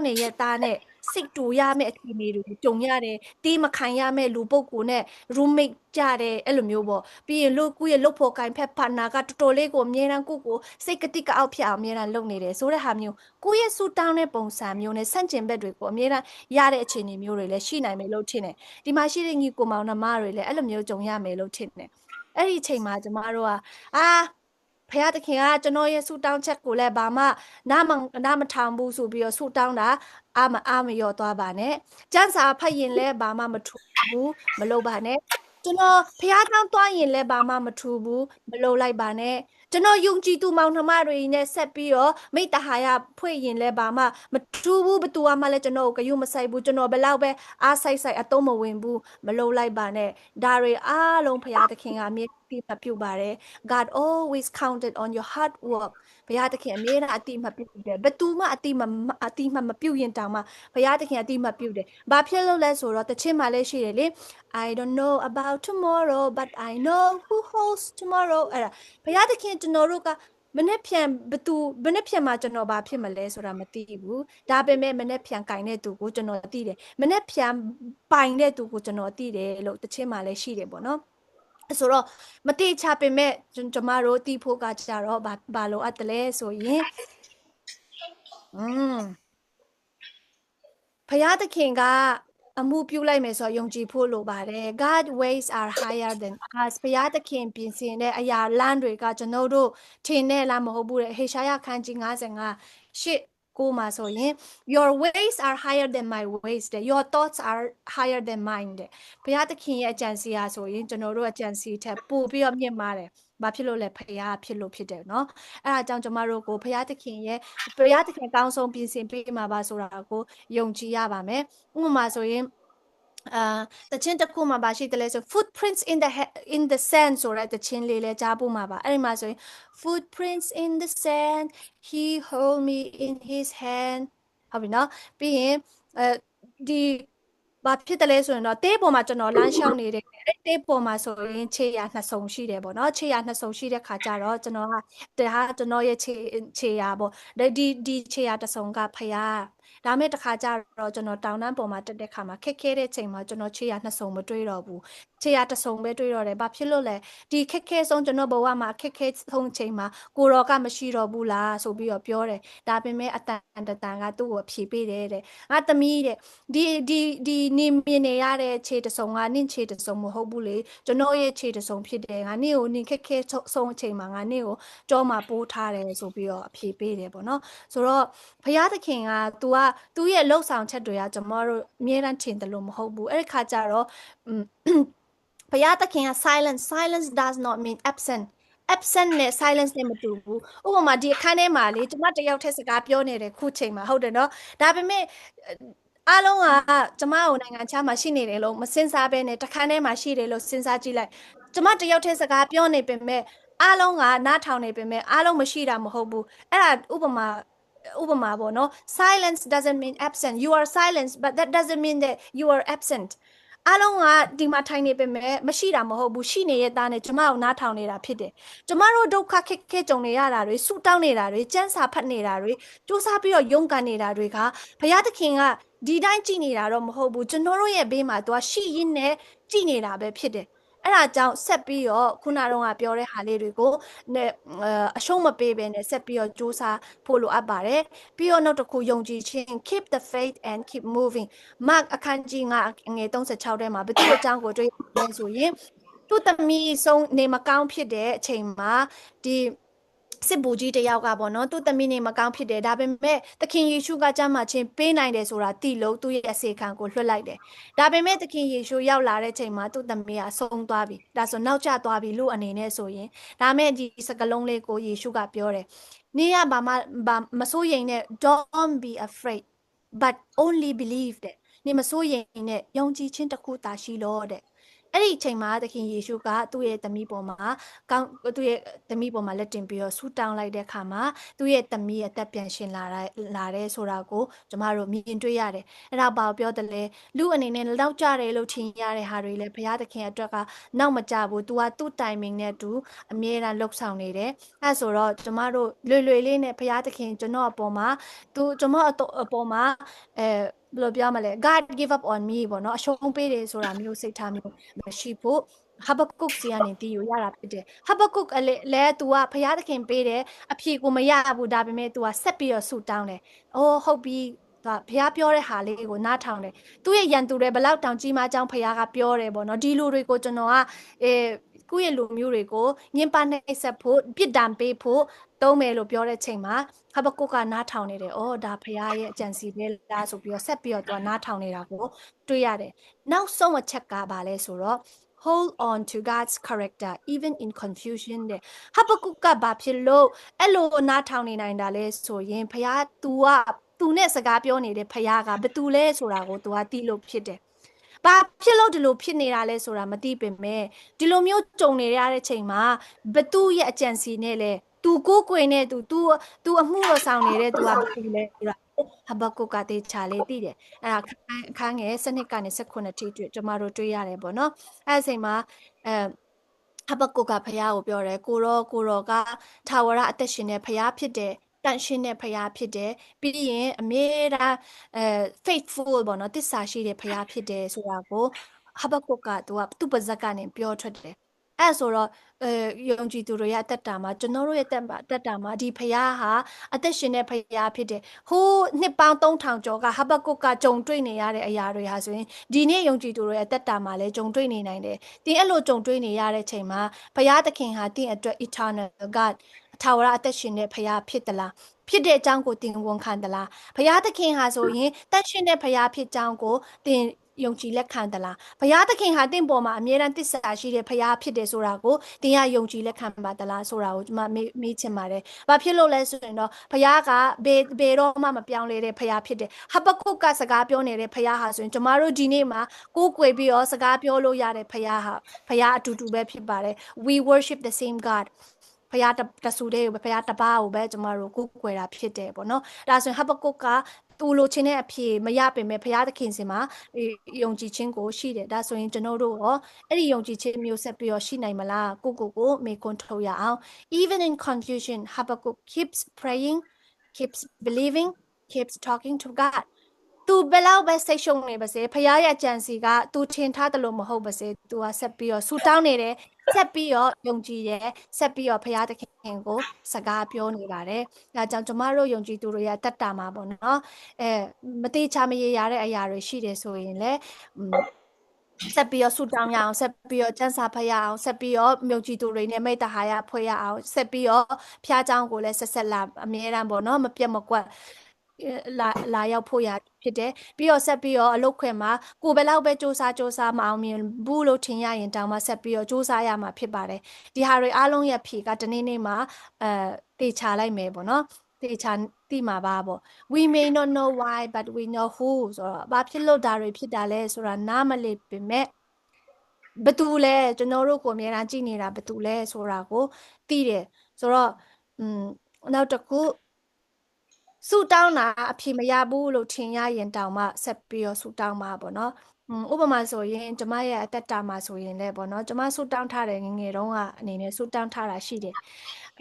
နေရဲ့သားနဲ့စိတ်တူရမယ့်အခြေအနေတွေကိုကြုံရတယ်တေးမခံရမယ့်လူပုဂ္ဂိုလ်နဲ့ roommate ကြတယ်အဲ့လိုမျိုးပေါ့ပြီးရင်ကိုယ့်ရဲ့လုပ်ဖို့ကိုင်ဖက် partner ကတော်တော်လေးကိုအမြဲတမ်းကိုစိတ်ကတိကအောက်ဖြစ်အောင်အမြဲတမ်းလုပ်နေတယ်ဆိုတဲ့ဟာမျိုးကိုယ့်ရဲ့ဆူတောင်းတဲ့ပုံစံမျိုးနဲ့ဆန့်ကျင်ဘက်တွေကိုအမြဲတမ်းရတဲ့အခြေအနေမျိုးတွေလည်းရှိနိုင်မယ်လို့ထင်တယ်ဒီမှာရှိတဲ့ညီကိုမောင်နှမတွေလည်းအဲ့လိုမျိုးကြုံရမယ်လို့ထင်တယ်အဲ့ဒီအချိန်မှာကျမတို့ကဖះသခင်ကကျွန်တော်ရဲ့ဆူတောင်းချက်ကိုလည်းဘာမှနားမထောင်ဘူးဆိုပြီးတော့ဆူတောင်းတာအားမရော့သွားပါနဲ့ကျန်းစာဖတ်ရင်လည်းဘာမှမထူဘူးမလုပ်ပါနဲ့ကျွန်တော်ဖះတောင်းသွားရင်လည်းဘာမှမထူဘူးမလုပ်လိုက်ပါနဲ့ကျွန်တော်ယုံကြည်သူမောင်နှမတွေနဲ့ဆက်ပြီးတော့မိတ္တဟာယဖွဲ့ရင်လည်းဘာမှမထူဘူးဘသူမှလည်းကျွန်တော်ကိုဂရုမစိုက်ဘူးကျွန်တော်ဘယ်လောက်ပဲအားစိုက်အသုံးမဝင်ဘူးမလုပ်လိုက်ပါနဲ့ဒါတွေအားလုံးဖះသခင်ကအမြဲတမ်းပြုပါတယ် God always counted on your hard work ဘုရားသခင်အမြဲတမ်းအတိမပြုတယ်ဘယ်သူမှအတိမပြုရင်တောင်မှဘုရားသခင်အတိမပြုတယ်ဘာဖြစ်လို့လဲဆိုတော့တခြင်းမှလည်းရှိတယ်လေ I don't know about tomorrow but I know who holds tomorrow အဲ့ဒါဘုရားသခင်ကျွန်တော်တို့ကမနေ့ပြန်မှာကျွန်တော်ဘာဖြစ်မလဲဆိုတာမသိဘူးဒါပေမဲ့မနေ့ပြန်ကင်တဲ့သူကိုကျွန်တော်သိတယ်မနေ့ပြန်ပိုင်တဲ့သူကိုကျွန်တော်သိတယ်လို့တခြင်းမှလည်းရှိတယ်ပေါ့နော်ဆိုတော့မတိချပေမဲ့ကျမတို့တီးဖို့ကကြတော့ဘာလို့အပ်တယ်လဲဆိုရင်ဘုရားသခင်ကအမှုပြုလိုက်မယ်ဆိုတော့ယုံကြည်ဖို့လိုပါတယ် God ways are higher than us ဘုရားသခင်ပြင်ဆင်တဲ့အရာလမ်းတွေကကျွန်တော်တို့ထင်တဲ့လမ်းမဟုတ်ဘူးတဲ့ဟေရှာယခန်းကြီး55ရှစ်ကိုမှာဆိုရင် your ways are higher than my ways တဲ့ your thoughts are higher than mine တဲ့ဘုရားသခင်ရဲ့အကြံစီဟာဆိုရင်ကျွန်တော်တို့အကြံစီထက်ပိုပြီးတော့မြင့်မားတယ်ဘာဖြစ်လို့လဲဖရားဖြစ်လို့ဖြစ်တယ်เนาะအဲ့ဒါကြောင့်ကျမတို့ကိုဖရားသခင်ကောင်းဆုံးပြင်ဆင်ပေးမှာပါဆိုတာကိုယုံကြည်ရပါမယ်ဥပမာဆိုရင်တခြင်းတစ်ခုမှာပါရှိတယ်လဲဆို footprints in the sand ဆိုတဲ့တခြင်းလေးလဲကြားဖို့မှာပါအဲ့ဒီမှာဆိုရင် footprints in the sand he hold me in his hand ဟုတ်ပြီနော်ပြီးရင်ဒီ ဘာဖြစ်တယ်လဲဆိုရင်တော့တေးပေါ်မှာကျွန်တော်လမ်းလျှောက်နေတယ်အဲ့တေးပေါ်မှာဆိုရင်ခြေရာနှစ်စုံရှိတယ်ပေါ့နော်ခြေရာနှစ်စုံရှိတဲ့ခါကျတော့ကျွန်တော်ကဒါကျွန်တော်ရဲ့ခြေရာပေါ့ဒီခြေရာတစ်စုံကဖယားဒါမဲ့တစ်ခါကျတော့ကျွန်တော်တောင်တန်းပေါ်မှာတက်တဲ့ခါမှာခက်ခဲတဲ့ချိန်မှာကျွန်တော်ခြေရာနှစ်စုံမတွေ့တော့ဘူးခြေရာတစ်စုံပဲတွေ့တော့တယ်ဘာဖြစ်လို့လဲဒီခက်ခဲဆုံးကျွန်တော်ဘဝမှာခက်ခဲဆုံးချိန်မှာကိုရောကမရှိတော့ဘူးလားဆိုပြီးတော့ပြောတယ်ဒါပေမဲ့အတန်တန်ကသူ့ကိုအဖြေပေးတယ်တဲ့ငါသမီးတဲ့ဒီဒီဒီနေမြင်နေရတဲ့ခြေတစုံကနင့်ခြေတစုံမဟုတ်ဘူးလေကျွန်တော်ရဲ့ခြေတစုံဖြစ်တယ်ငါနင့်ကိုနင့်ခက်ခဲဆုံးအချိန်မှာငါနင့်ကိုကြောမှာပိုးထားတယ်ဆိုပြီးတော့အဖြေပေးတယ်ပေါ့နော်ဆိုတော့ဘုရားသခင်က तू ရဲ့လှုပ်ဆောင်ချက်တွေကကျွန်တော်တို့အမြဲတမ်းထင်တယ်လို့မဟုတ်ဘူးအဲ့ဒီခါကျတော့ဘုရားသခင်က silence does not mean absent နဲ့ silence နဲ့မတူဘူးဥပမာဒီအခန်းထဲမှာလေကျမတယောက်တည်းစကားပြောနေတယ်ခုချိန်မှာဟုတ်တယ်နော်ဒါပေမဲ့အားလုံးကကျမကိုနိုင်ငံခြားမှာရှိနေတယ်လို့မစင်စားဘဲနဲ့တခန်းထဲမှာရှိတယ်လို့စဉ်းစားကြည့်လိုက်ကျမတယောက်တည်းစကားပြောနေပေမဲ့အားလုံးကနားထောင်နေပေမဲ့အားလုံးမရှိတာမဟုတ်ဘူးအဲ့ဒါဥပမာပေါ့နော် silence doesn't mean absent you are silent but that doesn't mean that you are absent အားလုံးကဒီမှာထိုင်နေပေမဲ့မရှိတာမဟုတ်ဘူးရှိနေတဲ့သားနဲ့ကျမကိုနားထောင်နေတာဖြစ်တယ်ကျမတို့ဒုက္ခခက်ခဲကြုံနေရတာတွေဆူတောင်းနေတာတွေစမ်းစာဖတ်နေတာတွေစူးစမ်းပြီးတော့ရုန်းကန်နေတာတွေကဘုရားသခင်ကဒီတိုင်းကြည်နေတာတော့မဟုတ်ဘူးကျွန်တော်တို့ရဲ့ဘေးမှာသူကရှိရင်းနဲ့ကြည်နေတာပဲဖြစ်တယ်အဲ့ဒါကြောင့်ဆက်ပြီးတော့ခုနကတော့ပြောတဲ့ဟာလေးတွေကိုနဲ့အရှုံးမပေးဘဲနဲ့ဆက်ပြီးတော့စူးစမ်းဖို့လိုအပ်ပါတယ်ပြီးတော့နောက်တစ်ခုယုံကြည်ခြင်း keep the faith and keep moving Mark အခန်းကြီး9ငယ်36ထဲမှာဘယ်သူအကြောင်းကိုတွေ့လဲဆိုရင်သူ့သမီးဆုံးနေမကောင်းဖြစ်တဲ့အချိန်မှာဒီစစ်ဘူကြီးတယောက်ကပေါ့နော်သူ့သမီးနေမကောင်းဖြစ်တယ်ဒါပေမဲ့သခင်ယေရှုကကြမ်းမှချင်းပေးနိုင်တယ်ဆိုတာသိလို့သူ့ရဲ့အစေခံကိုလွှတ်လိုက်တယ်ဒါပေမဲ့သခင်ယေရှုရောက်လာတဲ့ချိန်မှာသူ့သမီးကဆုံးသွားပြီဒါဆိုနောက်ကျသွားပြီလို့အနေနဲ့ဆိုရင်ဒါမဲ့ဒီစကလုံးလေးကိုယေရှုကပြောတယ်နေရဘာမစိုးရိမ်နဲ့ don't be afraid but only believe တဲ့နေမစိုးရိမ်နဲ့ယုံကြည်ခြင်းတစ်ခုသာရှိလို့တဲ့အဲ့ဒီအချိန်မှာသခင်ယေရှုကသူ့ရဲ့သမီးပေါ်မှာသူ့ရဲ့သမီးပေါ်မှာလက်တင်ပြီးတော့ဆူတောင်းလိုက်တဲ့အခါမှာသူ့ရဲ့သမီးရဲ့အသက်ပြန်ရှင်လာတဲ့ဆိုတာကိုကျမတို့မြင်တွေ့ရတယ်အဲ့ဒါဘာပြောတယ်လဲလူအနေနဲ့လောက်ကြတယ်လို့ထင်ရတဲ့ဟာတွေလည်းဘုရားသခင်အတွက်ကနောက်မကြဘူး तू ကသူ့ timing နဲ့ तू အမြဲတမ်းလှုပ်ဆောင်နေတယ်အဲ့ဆိုတော့ကျမတို့လွယ်လွယ်လေးနဲ့ဘုရားသခင်ကျွန်တော်အပေါ်မှာ तू ကျွန်တော်အပေါ်မှာဘယ်လိုပြောမလဲ God give up on me ပေါ့နော်အရှုံးပေးတယ်ဆိုတာမျိုးစိတ်ထားမျိုးမရှိဖို့ဟာဘကုတ်စီကနေတီးယူရတာဖြစ်တယ်ဟာဘကုတ်လဲ तू ကဘုရားသခင်ပေးတယ်အဖြေကိုမရဘူးဒါပေမဲ့ तू ကဆက်ပြီးတော့ဆူတောင်းတယ်အိုးဟုတ်ပြီဘုရားပြောတဲ့ဟာလေးကိုနားထောင်တယ်သူ့ရဲ့ရန်သူတွေဘလောက်တောင်ကြီးမားကြောင်းဘုရားကပြောတယ်ပေါ့နော်ဒီလူတွေကိုကျွန်တော်ကကိုယ့်ရဲ့လူမျိုးတွေကိုညှဉ်းပန်းနှိပ်စက်ဖို့ပြစ်ဒဏ်ပေးဖို့တုံးမယ်လို့ပြောတဲ့ချိန်မှာဟာဘကုတ်ကနားထောင်နေတယ်။အော်ဒါဖရားရဲ့အကြံစီပဲလားဆိုပြီးတော့ဆက်ပြီးတော့သူကနားထောင်နေတာကိုတွေ့ရတယ်။နောက်ဆုံးအချက်ကဘာလဲဆိုတော့ hold on to God's character even in confusion တဲ့ဟာဘကုတ်ကဘာဖြစ်လို့အဲ့လိုနားထောင်နေနိုင်တာလဲဆိုရင်ဖရား तू နဲ့စကားပြောနေတဲ့ဖရားကဘယ်သူလဲဆိုတာကို तू ကသိလို့ဖြစ်တယ်။ဘာဖြစ်လို့ဒီလိုဖြစ်နေတာလဲဆိုတာမသိပေမဲ့ဒီလိုမျိုးကြုံနေရတဲ့ချိန်မှာဘသူရဲ့အကြံစီနဲ့လဲသူကိုကိုွယ်နဲ့သူအမှုတော်ဆောင်နေတဲ့သူကဘသူလဲဆိုတာဟဘကုတ်ကတေချာလေးသိတယ်အဲ့ဒါအခန်းငယ်စနစ်ကနေ18ထိတွေ့ကျမတို့တွေ့ရတယ်ပေါ့နော်အဲ့အချိန်မှာဟဘကုတ်ကဖះကိုပြောတယ်ကိုရောကထာဝရအသက်ရှင်တဲ့ဖះဖြစ်တယ်တန်ရှင်းတဲ့ဖရားဖြစ်တယ်ပြီးရင်အမြဲတမ်းfaithful ပေါ့နော်တစ္ဆာရှိတဲ့ဖရားဖြစ်တယ်ဆိုတာကိုဟဘကုတ်ကသူ့ပါဇက်ကနေပြောထွက်တယ်အဲ့ဆိုတော့ယုံကြည်သူတွေရဲ့အသက်တာမှာကျွန်တော်တို့ရဲ့တက်တာမှာဒီဖရားဟာအသက်ရှင်တဲ့ဖရားဖြစ်တယ်ဟိုးနှစ်ပေါင်း3000ကျော်ကဟဘကုတ်ကကြုံတွေ့နေရတဲ့အရာတွေဟာဆိုရင်ဒီနေ့ယုံကြည်သူတွေရဲ့အသက်တာမှာလည်းကြုံတွေ့နေနိုင်တယ်ဒီအဲ့လိုကြုံတွေ့နေရတဲ့ချိန်မှာဖရားသခင်ဟာတင့်အတွက် eternal God ထာဝရအသက်ရှင်တဲ့ဖရားဖြစ်သလားဖြစ်တဲ့အကြောင်းကိုသင်ဝန်ခံသလားဘုရားသခင်ဟာဆိုရင်တန်ရှင်းတဲ့ဘုရားဖြစ်ကြောင်းကိုသင်ယုံကြည်လက်ခံသလားဘုရားသခင်ဟာတင့်ပေါ်မှာအမြဲတမ်းတစ္ဆာရှိတဲ့ဘုရားဖြစ်တယ်ဆိုတာကိုသင်ရယုံကြည်လက်ခံပါသလားဆိုတာကိုကျွန်မမေးချင်ပါတယ်။ဘာဖြစ်လို့လဲဆိုရင်တော့ဘုရားကဘယ်တော့မှမပြောင်းလဲတဲ့ဘုရားဖြစ်တယ်။ဟဘကုတ်ကစကားပြောနေတဲ့ဘုရားဟာဆိုရင်ကျွန်မတို့ဒီနေ့မှာကိုးကွယ်ပြီးတော့စကားပြောလို့ရတဲ့ဘုရားဟာဘုရားအတူတူပဲဖြစ်ပါတယ်။ We worship the same God ဖရားတဆူတဲ့ဖရားတပါးကိုပဲကျမတို့ကိုးကွယ်တာဖြစ်တယ်ပေါ့နော်ဒါဆိုရင်ဟဘကုတ်က သူလိုချင်တဲ့အဖြေမရပေမဲ့ဘုရားသခင်စီမှာယုံကြည်ခြင်းကိုရှိတယ်ဒါဆိုရင်ကျွန်တော်တို့ရောအဲ့ဒီယုံကြည်ခြင်းမျိုးဆက်ပြီးတော့ရှိနိုင်မလားကိုမေခွန်းထုတ်ရအောင် even in confusion Habakkuk keeps praying keeps believing keeps talking to God သူဘယ်လောက်ပဲစိတ်ရှုံနေပါစေဖခင်ရဲ့ကြံစီကသူထင်ထားတယ်လို့မဟုတ်ပါစေသူကဆက်ပြီးတော့ဆူတောင်းနေတယ်ဆက်ပြီးတော့ယုံကြည်တယ်ဆက်ပြီးတော့ဖခင်သခင်ကိုစကားပြောနေပါတယ်ဒါကြောင့်ကျမတို့ယုံကြည်သူတွေရဲ့တက်တာမှာပေါ့နော်မတိချမရေရတဲ့အရာတွေရှိတယ်ဆိုရင်လည်းဆက်ပြီးတော့ဆူတောင်းရအောင်ဆက်ပြီးတော့ကျန်းစာဖတ်ရအောင်ဆက်ပြီးတော့မြုပ်ကြည်သူတွေနဲ့မိတ္တဟာရဖွဲ့ရအောင်ဆက်ပြီးတော့ဖျားเจ้าကိုလည်းဆက်လာအမြဲတမ်းပေါ့နော်မပြတ်မကွက်လာရောက်ဖို့ရဖြစ်တယ်ပြီးတော့ဆက်ပြီးတော့အလုပ်ခွင်မှာကိုယ်ဘယ်လောက်ပဲစူးစမ်းမအောင်မြင်ဘူးလို့ထင်ရရင်တောင်မှဆက်ပြီးတော့စူးစမ်းရမှာဖြစ်ပါတယ်ဒီဟာတွေအားလုံးရဲ့ဖြေကတနေ့နေ့မှာတေချာလိုက်မယ်ပေါ့နော်တေချာတိမှာပါပေါ့ we may not know why but we know who ဆိုတော့ဘာဖြစ်လို့ဒါတွေဖြစ်တာလဲဆိုတာနားမလည်ပေမဲ့ဘသူလဲကျွန်တော်တို့ကိုအများအားကြည့်နေတာဘသူလဲဆိုတာကိုသိတယ်ဆိုတော့နောက်တစ်ခုဆူတောင်းတာအဖြေမရဘူးလို့ထင်ရရင်တောင်မှဆက်ပြီးတော့ဆူတောင်းမှာပေါ့နော်ဥပမာဆိုရင်ကျမရဲ့အသက်တာမှာဆိုရင်လည်းပေါ့နော်ကျမဆူတောင်းထားတယ်ငငယ်တုန်းကအနေနဲ့ဆူတောင်းထားတာရှိတယ်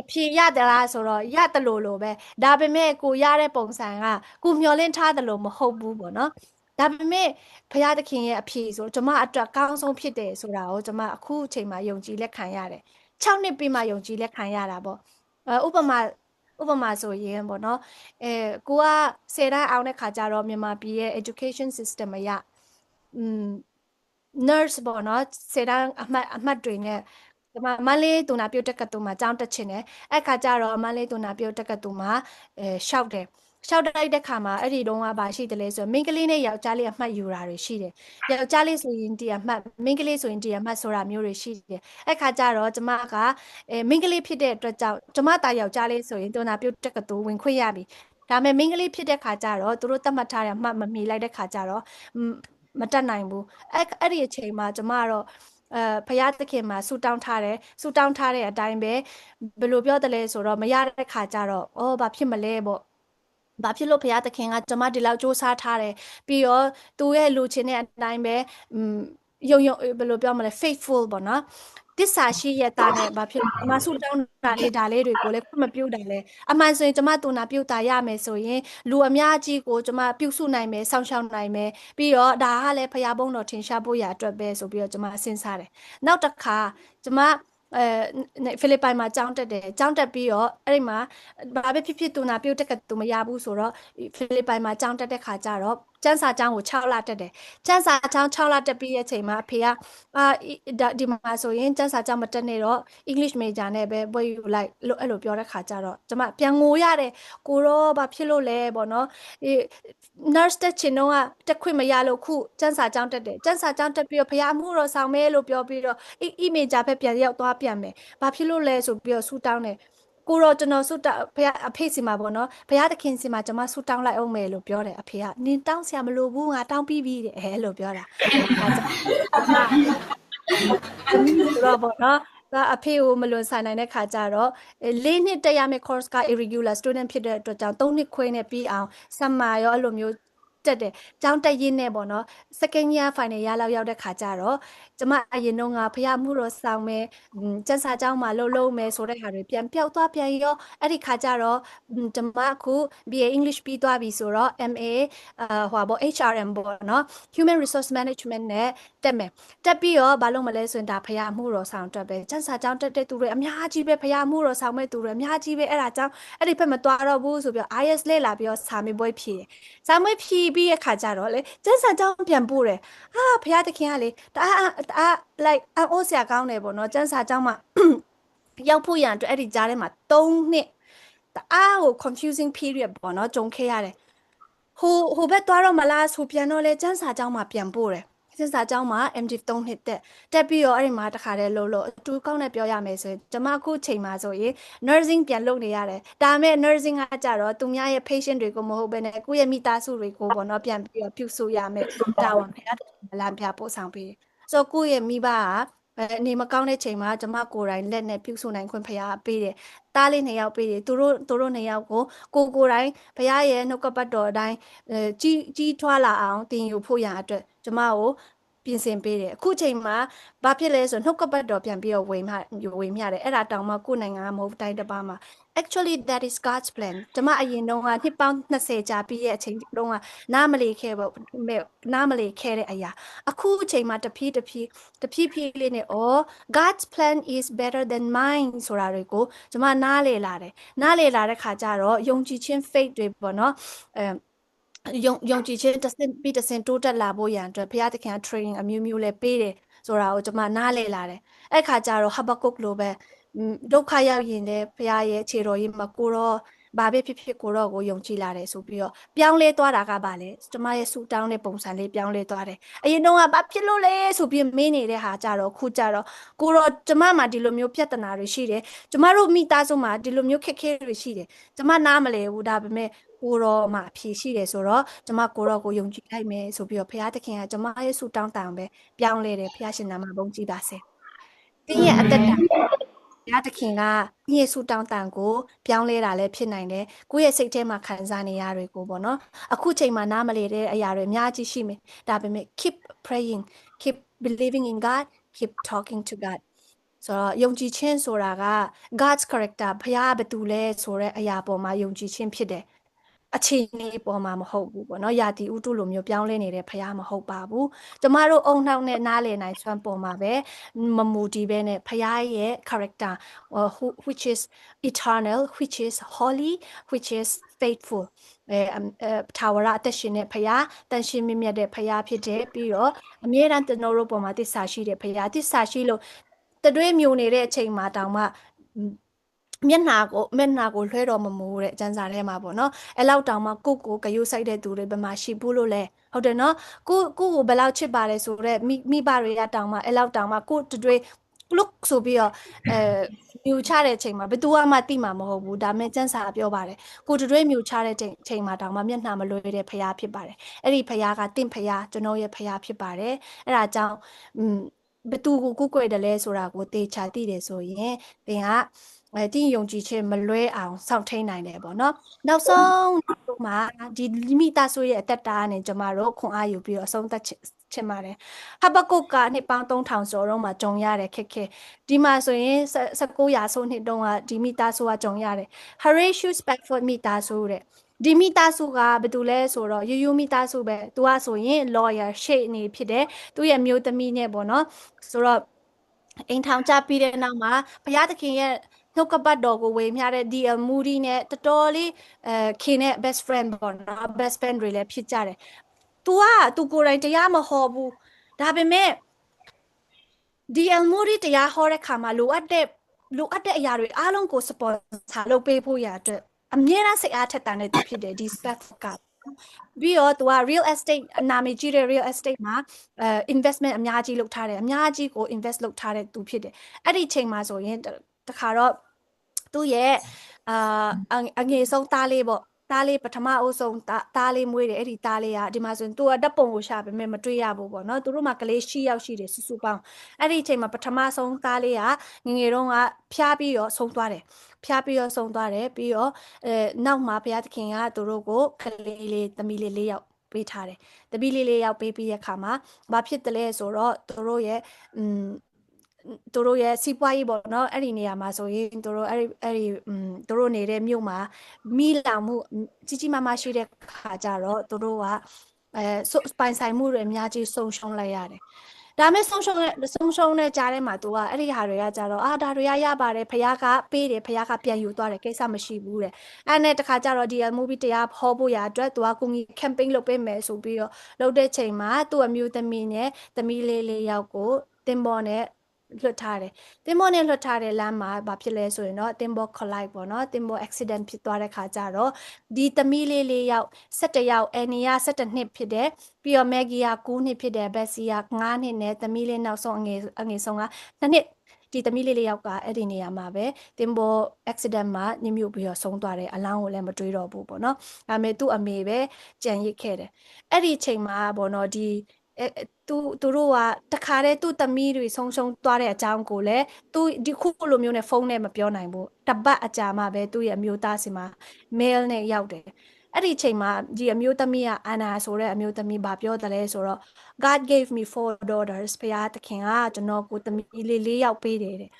အဖြေရသလားဆိုတော့ရတယ်လို့ပဲဒါပေမဲ့ကိုရတဲ့ပုံစံကကိုမျောလင့်ထားတယ်လို့မဟုတ်ဘူးပေါ့နော်ဒါပေမဲ့ဘုရားသခင်ရဲ့အဖြေဆိုကျမအတွက်ကောင်းဆုံးဖြစ်တယ်ဆိုတာကိုကျမအခုအချိန်မှာယုံကြည်လက်ခံရတယ်6နှစ်ပြီးမှယုံကြည်လက်ခံရတာပေါ့ဥပမာဆိုရင်ပေါ့နော်ကိုက10တန်းအောင်တဲ့ခါကျတော့မြန်မာပြည်ရဲ့ education system အရnurse ပေါ့နော်10တန်းအမှတ်တွေနဲ့ဒီမှာမန္တလေးသူနာပြုတ်တက္ကသိုလ်မှာကျောင်းတက်ချင်တယ်အဲ့ခါကျတော့မန္တလေးသူနာပြုတ်တက္ကသိုလ်မှာရှောက်တယ်ရှောက်တိုက်တဲ့ခါမှာအဲ့ဒီတုန်းကဘာရှိတယ်လဲဆိုတော့မိန်းကလေးနဲ့ယောက်ျားလေးအမှတ်ယူတာတွေရှိတယ်ယောက်ျားလေးဆိုရင်တရားမှတ်မိန်းကလေးဆိုရင်တရားမှတ်ဆိုတာမျိုးတွေရှိတယ်အဲ့ခါကျတော့ကျမကမိန်းကလေးဖြစ်တဲ့အတွက်ကြောင့်ကျမတာယောက်ျားလေးဆိုရင်သူနာပြုတ်တက္ကသိုလ်ဝင်ခွင့်ရပြီဒါပေမဲ့မိန်းကလေးဖြစ်တဲ့ခါကျတော့သူတို့သတ်မှတ်ထားတဲ့မှတ်မမီလိုက်တဲ့ခါကျတော့မတက်နိုင်ဘူးအဲ့ဒီအချိန်မှာကျမတော့ဖရာသခင်မှာဆူတောင်းထားတယ်ဆူတောင်းထားတဲ့အတိုင်းပဲဘယ်လိုပြောတယ်လဲဆိုတော့မရတဲ့ခါကျတော့ဘာဖြစ်မလဲပေါ့ဘာဖြစ်လို့ဘုရားသခင်ကကျွန်မဒီလောက်စူးစမ်းထားတယ်ပြီးတော့သူရဲ့လူချင်းတဲ့အတိုင်းပဲယုံဘယ်လိုပြောမလဲ faithful ပေါ့နော်တစ္ဆာရှိရတာနဲ့ဘာဖြစ်မဆူတောင်းတာလေးတွေကိုလည်းခွင့်မပြုတာလဲအမှန်ဆိုရင်ကျွန်မတူနာပြုတ်တာရမယ်ဆိုရင်လူအများကြီးကိုကျွန်မပြုစုနိုင်မယ်စောင့်ရှောက်နိုင်မယ်ပြီးတော့ဒါကလည်းဖရာဘုန်းတော်ထင်ရှားဖို့ရအတွက်ပဲဆိုပြီးတော့ကျွန်မစဉ်းစားတယ်နောက်တစ်ခါကျွန်မဖိလစ်ပိုင်မှာကျောင်းတက်တယ်ကျောင်းတက်ပြီးတော့အဲ့ဒီမှာဘာပဲဖြစ်သူနာပြုတ်တက်ကသူမရဘူးဆိုတော့ဖိလစ်ပိုင်မှာကျောင်းတက်တဲ့ခါကျတော့ကျန်းစာကျောင်းကို6လတက်တယ်ကျန်းစာကျောင်း6လတက်ပြီးရဲ့ချိန်မှာအဖေကဒီမှာဆိုရင်ကျန်းစာကျောင်းမတက်နေတော့ English major နဲ့ပဲဘွဲယူလိုက်လို့အဲ့လိုပြောတဲ့ခါကျတော့ကျမပြန်ငိုရတယ်ကိုတော့ဘာဖြစ်လို့လဲပေါ့နော်nurse တက်ချင်တော့တက်ခွင့်မရလို့ခုကျန်းစာကျောင်းတက်တယ်ကျန်းစာကျောင်းတက်ပြီးတော့ဖះအမှုတော်ဆောင်မဲလို့ပြောပြီးတော့ major ပဲပြန်ရောက်သွားပြန်မယ်ဘာဖြစ်လို့လဲဆိုပြီးတော့ဆူတောင်းတယ်ကိုတော့ကျွန်တော်ဆူတောင်းအဖေစီမှာပေါ့နော်ဘုရားသခင်စီမှာကျွန်မဆူတောင်းလိုက်အောင်မယ်လို့ပြောတယ်အဖေကနင်တောင်းဆရာမလိုဘူးငါတောင်းပြီးပြီတဲ့အဲ့လိုပြောတာအဲကြောင့်တော့ပေါ့နော်အဖေကိုမလွန်ဆိုင်နိုင်တဲ့ခါကျတော့၄နှစ်တက်ရမယ့် course က irregular student ဖြစ်တဲ့အတွက်ကြောင့်၃နှစ်ခွဲနဲ့ပြီးအောင်ဆက်မှာရောအဲ့လိုမျိုးတက်တယ်ကျောင်းတက်ရင်းနဲ့ပေါ့နော် second year final ရလောက်ရောက်တဲ့ခါကျတော့ကျမအရင်တော့ငါဖះမှုတော်ဆောင်မယ်ကျန်းစာကျောင်းမှာလှုပ်မယ်ဆိုတဲ့ဟာတွေပြန်ပျောက်သွားပြန်ရောအဲ့ဒီခါကျတော့ကျမအခု BA English ပြီးသွားပြီဆိုတော့ MA ဟိုပေါ့ HRM ပေါ့နော် Human Resource Management နဲ့တက်မယ်တက်ပြီးတော့ဘာလို့မလဲဆိုရင်ဒါဖះမှုတော်ဆောင်တက်ပဲကျန်းစာကျောင်းတက်တဲ့သူတွေအများကြီးပဲဖះမှုတော်ဆောင်မဲ့သူတွေအများကြီးပဲအဲ့ဒါကြောင့်အဲ့ဒီဘက်မသွားတော့ဘူးဆိုပြီးတော့ IELTS လေ့လာပြီးတော့စာမေးပွဲဖြေတယ်စာမေးဖြေပြီးရဲ့ခါကျတော့လေကျန်းစာကျောင်းပြန်ပို့တယ်ဘုရားသခင်ကလေတအား like အိုးဆရာကောင်းတယ်ပေါ့နော်ကျန်းစာကျောင်းမှာရောက်ဖို့ရန်အတွက်အဲ့ဒီကြားထဲမှာ3နှစ်တအားကို confusing period ပေါ့နော်ကြုံခဲ့ရတယ်ဟိုဘက်သွားတော့မလားဆိုပြန်တော့လေကျန်းစာကျောင်းမှာပြန်ပို့တယ်ကျန်းစာကျောင်းမှာ MD 3နှစ်တက်ပြီးတော့အဲ့ဒီမှာတခါတည်းလို့အတူကောင်းနဲ့ပြောရမယ်ဆိုရင်ကျွန်မအခုချိန်မှာဆိုရင် nursing ပြန်လုပ်နေရတယ်ဒါပေမဲ့ nursing ကကြတော့သူများရဲ့ patient တွေကိုမဟုတ်ဘဲနဲ့ကိုယ့်ရဲ့မိသားစုတွေကိုပေါ့နော်ပြန်ပြီးတော့ပြုစုရမယ်တာဝန်ဖရားလမ်းပြပို့ဆောင်ပြီးဆိုကိုယ့်ရဲ့မိဘက နေမကောင်းတဲ့ချိန်မှာကျမကိုယ်တိုင်လက်နဲ့ပြုစုနိုင်ခွင့်ဖရားပေးတယ်။တားလေးနှစ်ယောက်ပေးတယ်။သူတို့နှစ်ယောက်ကိုယ်တိုင်ဖရားရဲ့နှုတ်ကပတ်တော်အတိုင်းကြီးထွားလာအောင်တင်ယူဖို့ရန်အတွက်ကျမကိုပြင်ဆင်ပေးတယ်။အခုချိန်မှာဘာဖြစ်လဲဆိုနှုတ်ကပတ်တော်ပြန်ပြီးတော့ဝေမျှတယ်။အဲ့ဒါတောင်မှကိုယ်နိုင်ငံကမဟုတ်တိုင်းတစ်ပါးမှာ actually that is God's plan ကျမအရင်တုန်းကနှစ်ပေါင်း20ကြာပြီးရဲ့အချိန်တုန်းကနားမလည်ခဲ့ပေါ့နားမလည်ခဲ့တဲ့အရာအခုအချိန်မှာတဖြည်းလေးနဲ့God's plan is better than mine ဆိုတာတွေကိုကျမနားလည်လာတယ်တဲ့ခါကျတော့ယုံကြည်ခြင်း faith တွေပေါ့နော်ယုံကြည်ခြင်းတစ်ဆင့်တိုးတက်လာဖို့ရန်အတွက်ဘုရားသခင်က training အမျိုးမျိုးလဲပေးတယ်ဆိုတာကိုကျမနားလည်လာတယ်အဲ့ခါကျတော့ Habakkuk လိုပဲဒုက္ခရောက်ရင်လည်းဘုရားရဲ့ခြေတော်ကြီးမှာကိုတော့ဘာပဲဖြစ်ဖြစ်ကိုတော့ကိုယုံကြည်လာတယ်ဆိုပြီးတော့ပြောင်းလဲသွားတာကပါလေကျမရဲ့ဆူတောင်းတဲ့ပုံစံလေးပြောင်းလဲသွားတယ်အရင်တော့ကဘာဖြစ်လို့လဲဆိုပြီးမင်းနေတဲ့ဟာကြတော့ခုကြတော့ကိုတော့ကျမမှာဒီလိုမျိုးပြဿနာတွေရှိတယ်ကျမတို့မိသားစုမှာဒီလိုမျိုးခက်ခဲတွေရှိတယ်ကျမနားမလဲဘူးဒါပေမဲ့ကိုတော့မှအဖြေရှိတယ်ဆိုတော့ကျမကိုတော့ကိုယုံကြည်လိုက်မယ်ဆိုပြီးတော့ဘုရားသခင်ကကျမရဲ့ဆူတောင်းတန်ပဲပြောင်းလဲတယ်ဘုရားရှင်နာမဘုန်းကြီးပါစေတင်းရဲ့အသက်တာဘုရားသခင်ကညေဆူတောင်းတန်ကိုပြောင်းလဲတာလည်းဖြစ်နိုင်တယ်ကိုယ့်ရဲ့စိတ်ထဲမှာခံစားနေရတွေကိုပေါ့နော်အခုချိန်မှာနားမလည်တဲ့အရာတွေအများကြီးရှိမယ်ဒါပေမဲ့ keep praying keep believing in God keep talking to God ဆိုတော့ယုံကြည်ခြင်းဆိုတာက God's character ဘုရားဘယ်သူလဲဆိုတဲ့အရာပေါ်မှာယုံကြည်ခြင်းဖြစ်တယ်အခြေအနေပေါ်မှာမဟုတ်ဘူးပေါ့နော်ယာတီဥတုလိုမျိုးပြောင်းလဲနေတဲ့ဖရားမဟုတ်ပါဘူးကျမတို့အုံနှောက်နဲ့နားလည်နိုင်စွမ်းပေါ်မှာပဲမမူတည်ပဲနဲ့ဖရားရဲ့ character which is eternal which is holy which is faithful ထာဝရအသက်ရှင်တဲ့ဖရားတန်ရှင်မြတ်တဲ့ဖရားဖြစ်တဲ့ပြီးတော့အမြဲတမ်းကျွန်တော်တို့ပေါ်မှာတစ္ဆာရှိတဲ့ဖရားတစ္ဆာရှိလို့တတွေးမျိုးနေတဲ့အချိန်မှာတောင်မှမျက်နှာကိုလွှဲတော်မမူတဲ့ကျမ်းစာထဲမှာပေါ့နော်အဲ့လောက်တောင်မှကိုဂယုစိုက်တဲ့သူတွေဘယ်မှာရှိဘူးလို့လဲဟုတ်တယ်နော်ကိုဘယ်လောက်ချစ်ပါလဲဆိုတော့မိဘတွေကတောင်မှအဲ့လောက်တောင်မှကိုတွေလုတ်ဆိုပြီးတော့မြူချတဲ့အချိန်မှာဘယ်သူမှသိမှာမဟုတ်ဘူးဒါမဲ့ကျမ်းစာပြောပါတယ်ကိုတွေမြူချတဲ့ချိန်မှာတောင်မှမျက်နှာမလွှဲတဲ့ဖရားဖြစ်ပါတယ်အဲ့ဒီဖရားကတင့်ဖရားကျွန်တော်ရဲ့ဖရားဖြစ်ပါတယ်အဲ့ဒါကြောင့်ဘယ်သူကိုကိုကိုွယ်တယ်လဲဆိုတာကိုသေချာသိတယ်ဆိုရင်သင်ကတင်းယုံကြည်ခြင်းမလွဲအောင်စောင့်ထိန်နိုင်တယ်ပေါ့နော်နောက်ဆုံးမှာဒီမိသားစုရဲ့အသက်တာနဲ့ကျမတို့ခွန်အားယူပြီးတော့အဆုံးသတ်ချင်ပါတယ်ဟဘကုတ်ကနှစ်ပေါင်း3000ကျော်တော့မှကြုံရတယ်ခက်ခဲဒီမှာဆိုရင်19ရာစုနှစ်တုန်းကဒီမိသားစုကကြုံရတယ် Horatio Spafford မိသားစုတဲ့ဒီမိသားစုကဘာတူလဲဆိုတော့ရိုးမိသားစုပဲသူကဆိုရင် lawyer ရှေ့နေဖြစ်တယ်သူရဲ့မျိုးသမီးနဲ့ပေါ့နော်ဆိုတော့အိမ်ထောင်ကြပြီးတဲ့နောက်မှာဘုရားသခင်ရဲ့နှုတ်ကပတ်တော်ကိုဝေမျှတဲ့ D.L. Moody နဲ့တော်တော်လေးခင်တဲ့ best friend ပေါ့နော် best friend တွေလည်းဖြစ်ကြတယ်။ तू ကိုယ်တိုင်တရားမဟောဘူး။ဒါပေမဲ့ D.L. Moody တရားဟောတဲ့ခါမှာလိုအပ်တဲ့အရာတွေအားလုံးကို sponsor လုပ်ပေးဖို့ရအတွက်အမြဲတမ်းစိတ်အားထက်သန်တဲ့သူဖြစ်တယ်ဒီ Spafford ကပြီးတော့သူက real estate နာမည်ကြီးတဲ့ real estate မှာinvestment အများကြီးလုပ်ထားတယ်အများကြီးကို invest လုပ်ထားတဲ့သူဖြစ်တယ်အဲ့ဒီချိန်မှာဆိုရင်တခါတော့သူ့ရဲ့အငယ်ဆုံးသားလေးပေါ့သားလေးပထမအုပ်ဆုံးသားလေးမွေးတယ်အဲ့ဒီသားလေးကဒီမှာဆိုရင်သူကဓာတ်ပုံကိုရှာပေမဲ့မတွေ့ရဘူးပေါ့နော်သူတို့မှာကလေး10ယောက်ရှိတယ်စုစုပေါင်းအဲ့ဒီအချိန်မှာပထမဆုံးသားလေးကငငယ်တုန်းကဖျားပြီးတော့ဆုံးသွားတယ်ပြီးတော့နောက်မှာဘုရားသခင်ကသူတို့ကိုကလေးလေးသမီးလေး4ယောက်ပေးထားတယ်တပီးလေး4ယောက်ပေးပြီးတဲ့အခါမှာဘာဖြစ်တယ်လဲဆိုတော့သူတို့ရဲ့စီးပွားရေးပေါ့နော်အဲ့ဒီနေရာမှာဆိုရင်သူတို့သူတို့နေတဲ့မြို့မှာမိလောင်မှုကြီးမားရှိတဲ့ခါကျတော့သူတို့ကပိုင်ဆိုင်မှုတွေအများကြီးဆုံးရှုံးလိုက်ရတယ်ဒါမဲ့ဆုံးရှုံးတဲ့ကြားထဲမှာသူကအဲ့ဒီဟာတွေကကြတော့ဒါတွေကရပါတယ်ဖခင်ကပေးတယ်ဖခင်ကပြန်ယူသွားတယ်ကိစ္စမရှိဘူးတဲ့အဲ့နဲ့တခါကျတော့ဒီ movie တရားဟောဖို့ရအတွက်သူကကိုကြီး campaign လုပ်ပေးမယ်ဆိုပြီးတော့လုပ်တဲ့ချိန်မှာသူ့အမျိုးသမီးနဲ့သမီးလေးယောက်ကိုတင်ပေါ်နဲ့လွှတ်ထားတယ်တင်ပေါ်နဲ့လွှတ်ထားတဲ့လမ်းမှာဘာဖြစ်လဲဆိုရင်တော့တင်ပေါ် collide ပေါ့နော်တင်ပေါ် accident ဖြစ်သွားတဲ့ခါကျတော့ဒီသမီးလေးယောက်17ယောက်အန်နီယာ17နှစ်ဖြစ်တယ်ပြီးတော့မက်ဂီယာ9နှစ်ဖြစ်တယ်ဘက်စီယာ9နှစ်နဲ့သမီးလေးနောက်ဆုံးအငယ်ဆုံးက2နှစ်ဒီသမီးလေးယောက်ကအဲ့ဒီနေရာမှာပဲတင်ပေါ် accident မှာညမြုပ်ပြီးတော့ဆုံးသွားတယ်အလောင်းကိုလည်းမတွေးတော့ဘူးပေါ့နော်ဒါပေမဲ့သူ့အမေပဲကြံရစ်ခဲ့တယ်အဲ့ဒီချိန်မှာပေါ့နော်ဒီ သူတို့ကတခါတည်းသူ့သမီးတွေဆုံးရှုံးသွားတဲ့အကြောင်းကိုလည်းသူဒီခုလိုမျိုးနဲ့ဖုန်းနဲ့မပြောနိုင်ဘူးတပတ်အကြာမှပဲသူ့ရဲ့အမျိုးသားစီမှာ mail နဲ့ရောက်တယ်အဲ့ဒီချိန်မှာဒီအမျိုးသမီးကအာနာဆိုတဲ့အမျိုးသမီးဘာပြောတယ်လဲဆိုတော့ God gave me 4 daughters ဘုရားသခင်ကကျွန်တော်ကိုသမီးလေး4ယောက်ပေးတယ်တဲ့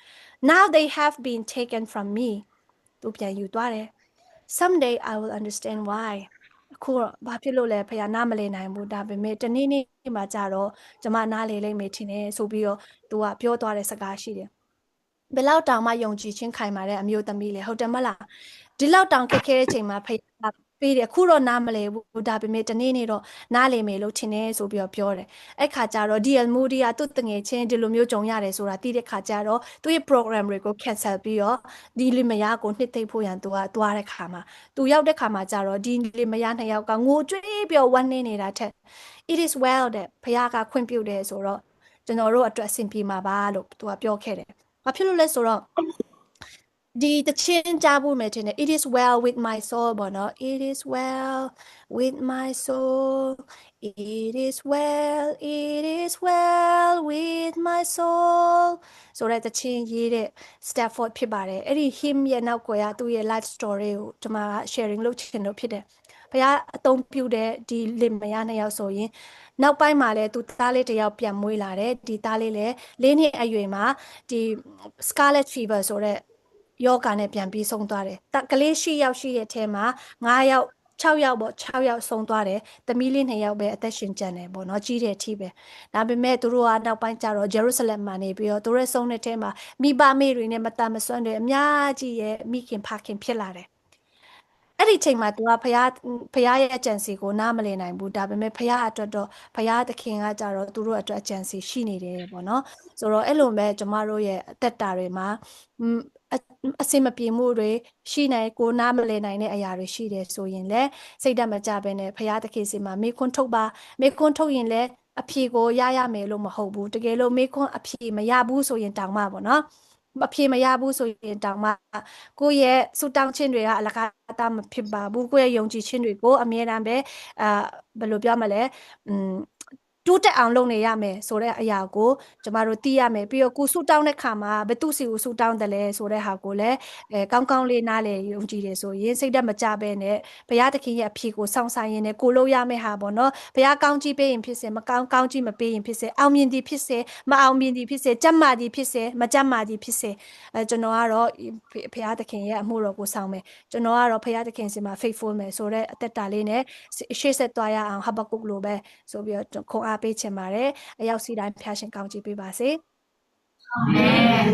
Now they have been taken from me သူပြန်ယူသွားတယ် Someday I will understand why အခုဘာဖြစ်လို့လဲဖခင်နားမလည်နိုင်ဘူးဒါပေမဲ့တနေ့နေ့မှာကြတော့ကျွန်မနားလေလိမ့်မယ်ထင်တယ်ဆိုပြီးတော့သူကပြောသွားတဲ့စကားရှိတယ်ဘယ်လောက်တောင်မှယုံကြည်ခြင်းခိုင်မာတဲ့အမျိုးသမီးလဲဟုတ်တယ်မလားဒီလောက်တောင်ခက်ခဲတဲ့ချိန်မှာဖခင်ပေးတယ်အခုတော့နားမလဲဘူးဒါပေမဲ့တနေ့နေ့တော့နားလေမယ်လို့ထင်တယ်ဆိုပြီးတော့ပြောတယ်အဲ့ခါကျတော့ DL Moody ကသူ့တငယ်ချင်းဒီလိုမျိုးကြုံရတယ်ဆိုတာသိတဲ့ခါကျတော့သူ့ရဲ့ program တွေကို cancel ပြီးတော့ဒီလင်မယားကိုနှစ်သိမ့်ဖို့ရန်သူကသွားတဲ့ခါမှာသူရောက်တဲ့ခါမှာကျတော့ဒီလင်မယားနှစ်ယောက်ကငိုကြွေးပြီးဝမ်းနေနေတာထက် it is well တဲ့ဖခင်ကခွင့်ပြုတယ်ဆိုတော့ကျွန်တော်တို့အတွက်အဆင်ပြေမှာပါလို့သူကပြောခဲ့တယ်ဘာဖြစ်လို့လဲဆိုတော့ဒီတချင်းကြားဖို့မယ်ထင်တယ် it is well with my soul ပေါ့နော် it is well with my soul it is well with my soul ဆိုတဲ့တချင်းရေးတဲ့ Stafford ဖြစ်ပါတယ်အဲ့ဒီ him ရဲ့နောက်ကွယ်ကသူ့ရဲ့ life story ကိုကျွန်မ sharing လုပ်ချင်လို့ဖြစ်တယ်ဘုရားအသုံးပြုတဲ့ဒီလင်မယားနှစ်ယောက်ဆိုရင်နောက်ပိုင်းမှာလည်းသူသားလေးတစ်ယောက်ပြန်မွေးလာတယ်ဒီသားလေးလည်း၄နှစ်အရွယ်မှာဒီ Scarlet Fever ဆိုတဲ့ယောဂါနဲ့ပြန်ပြီးဆုံးသွားတယ်ကလေး၈ယောက်ရှိတဲ့အထဲမှာ9ယောက်6ယောက်ပေါ့6ယောက်ဆုံးသွားတယ်သမီးလေး2ယောက်ပဲအသက်ရှင်ကျန်တယ်ပေါ့နော်ကြီးတဲ့အထိပဲဒါပေမဲ့သူတို့ကနောက်ပိုင်းကျတော့ Jerusalem မှာနေပြီးတော့သူတို့ဆုံးတဲ့ထဲမှာမိဘမေတွေနဲ့မတန်မဆွမ်းတွေအများကြီးရဲ့မိခင်ဖခင်ဖြစ်လာတယ်အဲ့ဒီချိန်မှာသူကဖရားရဲ့အကြံစီကိုနားမလည်နိုင်ဘူးဒါပေမဲ့ဖရားအတွက်တော့ဖရားသခင်ကကြတော့သူတို့အတွက်အကြံစီရှိနေတယ်ပေါ့နော်ဆိုတော့အဲ့လိုပဲကျမတို့ရဲ့အသက်တာတွေမှာအစင်မပြေမှုတွေရှိနေကိုနားမလည်နိုင်တဲ့အရာတွေရှိတယ်ဆိုရင်လည်းစိတ်ဓာတ်မကြဘဲနဲ့ဖရားသခင်စီမှာမေခွန်းထုတ်ပါမေခွန်းထုတ်ရင်လည်းအဖြေကိုရမယ်လို့မဟုတ်ဘူးတကယ်လို့မေခွန်းအဖြေမရဘူးဆိုရင်တောင်မှပေါ့နော်အဖြေမရဘူးဆိုရင်တောင်မှကိုယ့်ရဲ့ဆူတောင်းခြင်းတွေကအလကားတာမဖြစ်ပါဘူးကိုယ့်ရဲ့ယုံကြည်ခြင်းတွေကိုအမြဲတမ်းပဲဘယ်လိုပြောမလဲတိုးတက်အောင်လုပ်နေရမယ်ဆိုတဲ့အရာကိုကျမတို့သိရမယ်ပြီးတော့ကိုဆူတောင်းတဲ့ခါမှာဘယ်သူစီကိုဆူတောင်းတယ်လဲဆိုတဲ့ဟာကိုလည်းကောင်းကောင်းလေးနားလည်ယုံကြည်တယ်ဆိုရင်စိတ်ဓာတ်မကြဘဲနဲ့ဘုရားသခင်ရဲ့အဖြေကိုစောင့်ဆိုင်ရင်လည်းကိုလို့ရမယ့်ဟာပေါ့နော်ဘုရားကောင်းကြီးပေးရင်ဖြစ်စေမကောင်းကြီးမပေးရင်ဖြစ်စေအောင်မြင်သည်ဖြစ်စေမအောင်မြင်သည်ဖြစ်စေကြမ်းမာသည်ဖြစ်စေမကြမ်းမာသည်ဖြစ်စေကျွန်တော်ကတော့ဘုရားသခင်ရဲ့အမှုတော်ကိုဆောင်မယ်ကျွန်တော်ကတော့ဘုရားသခင်စီမှာ faithful မယ်ဆိုတဲ့အသက်တာလေးနဲ့ရှေ့ဆက်သွားရအောင်ဟဘကုတ်လိုပဲဆိုပြီးတော့ခွန်အားပေးချင်ပါတယ်အရောက်စီတိုင်းဖျားရှင်ကောင်းချီးပေးပါစေအာမင်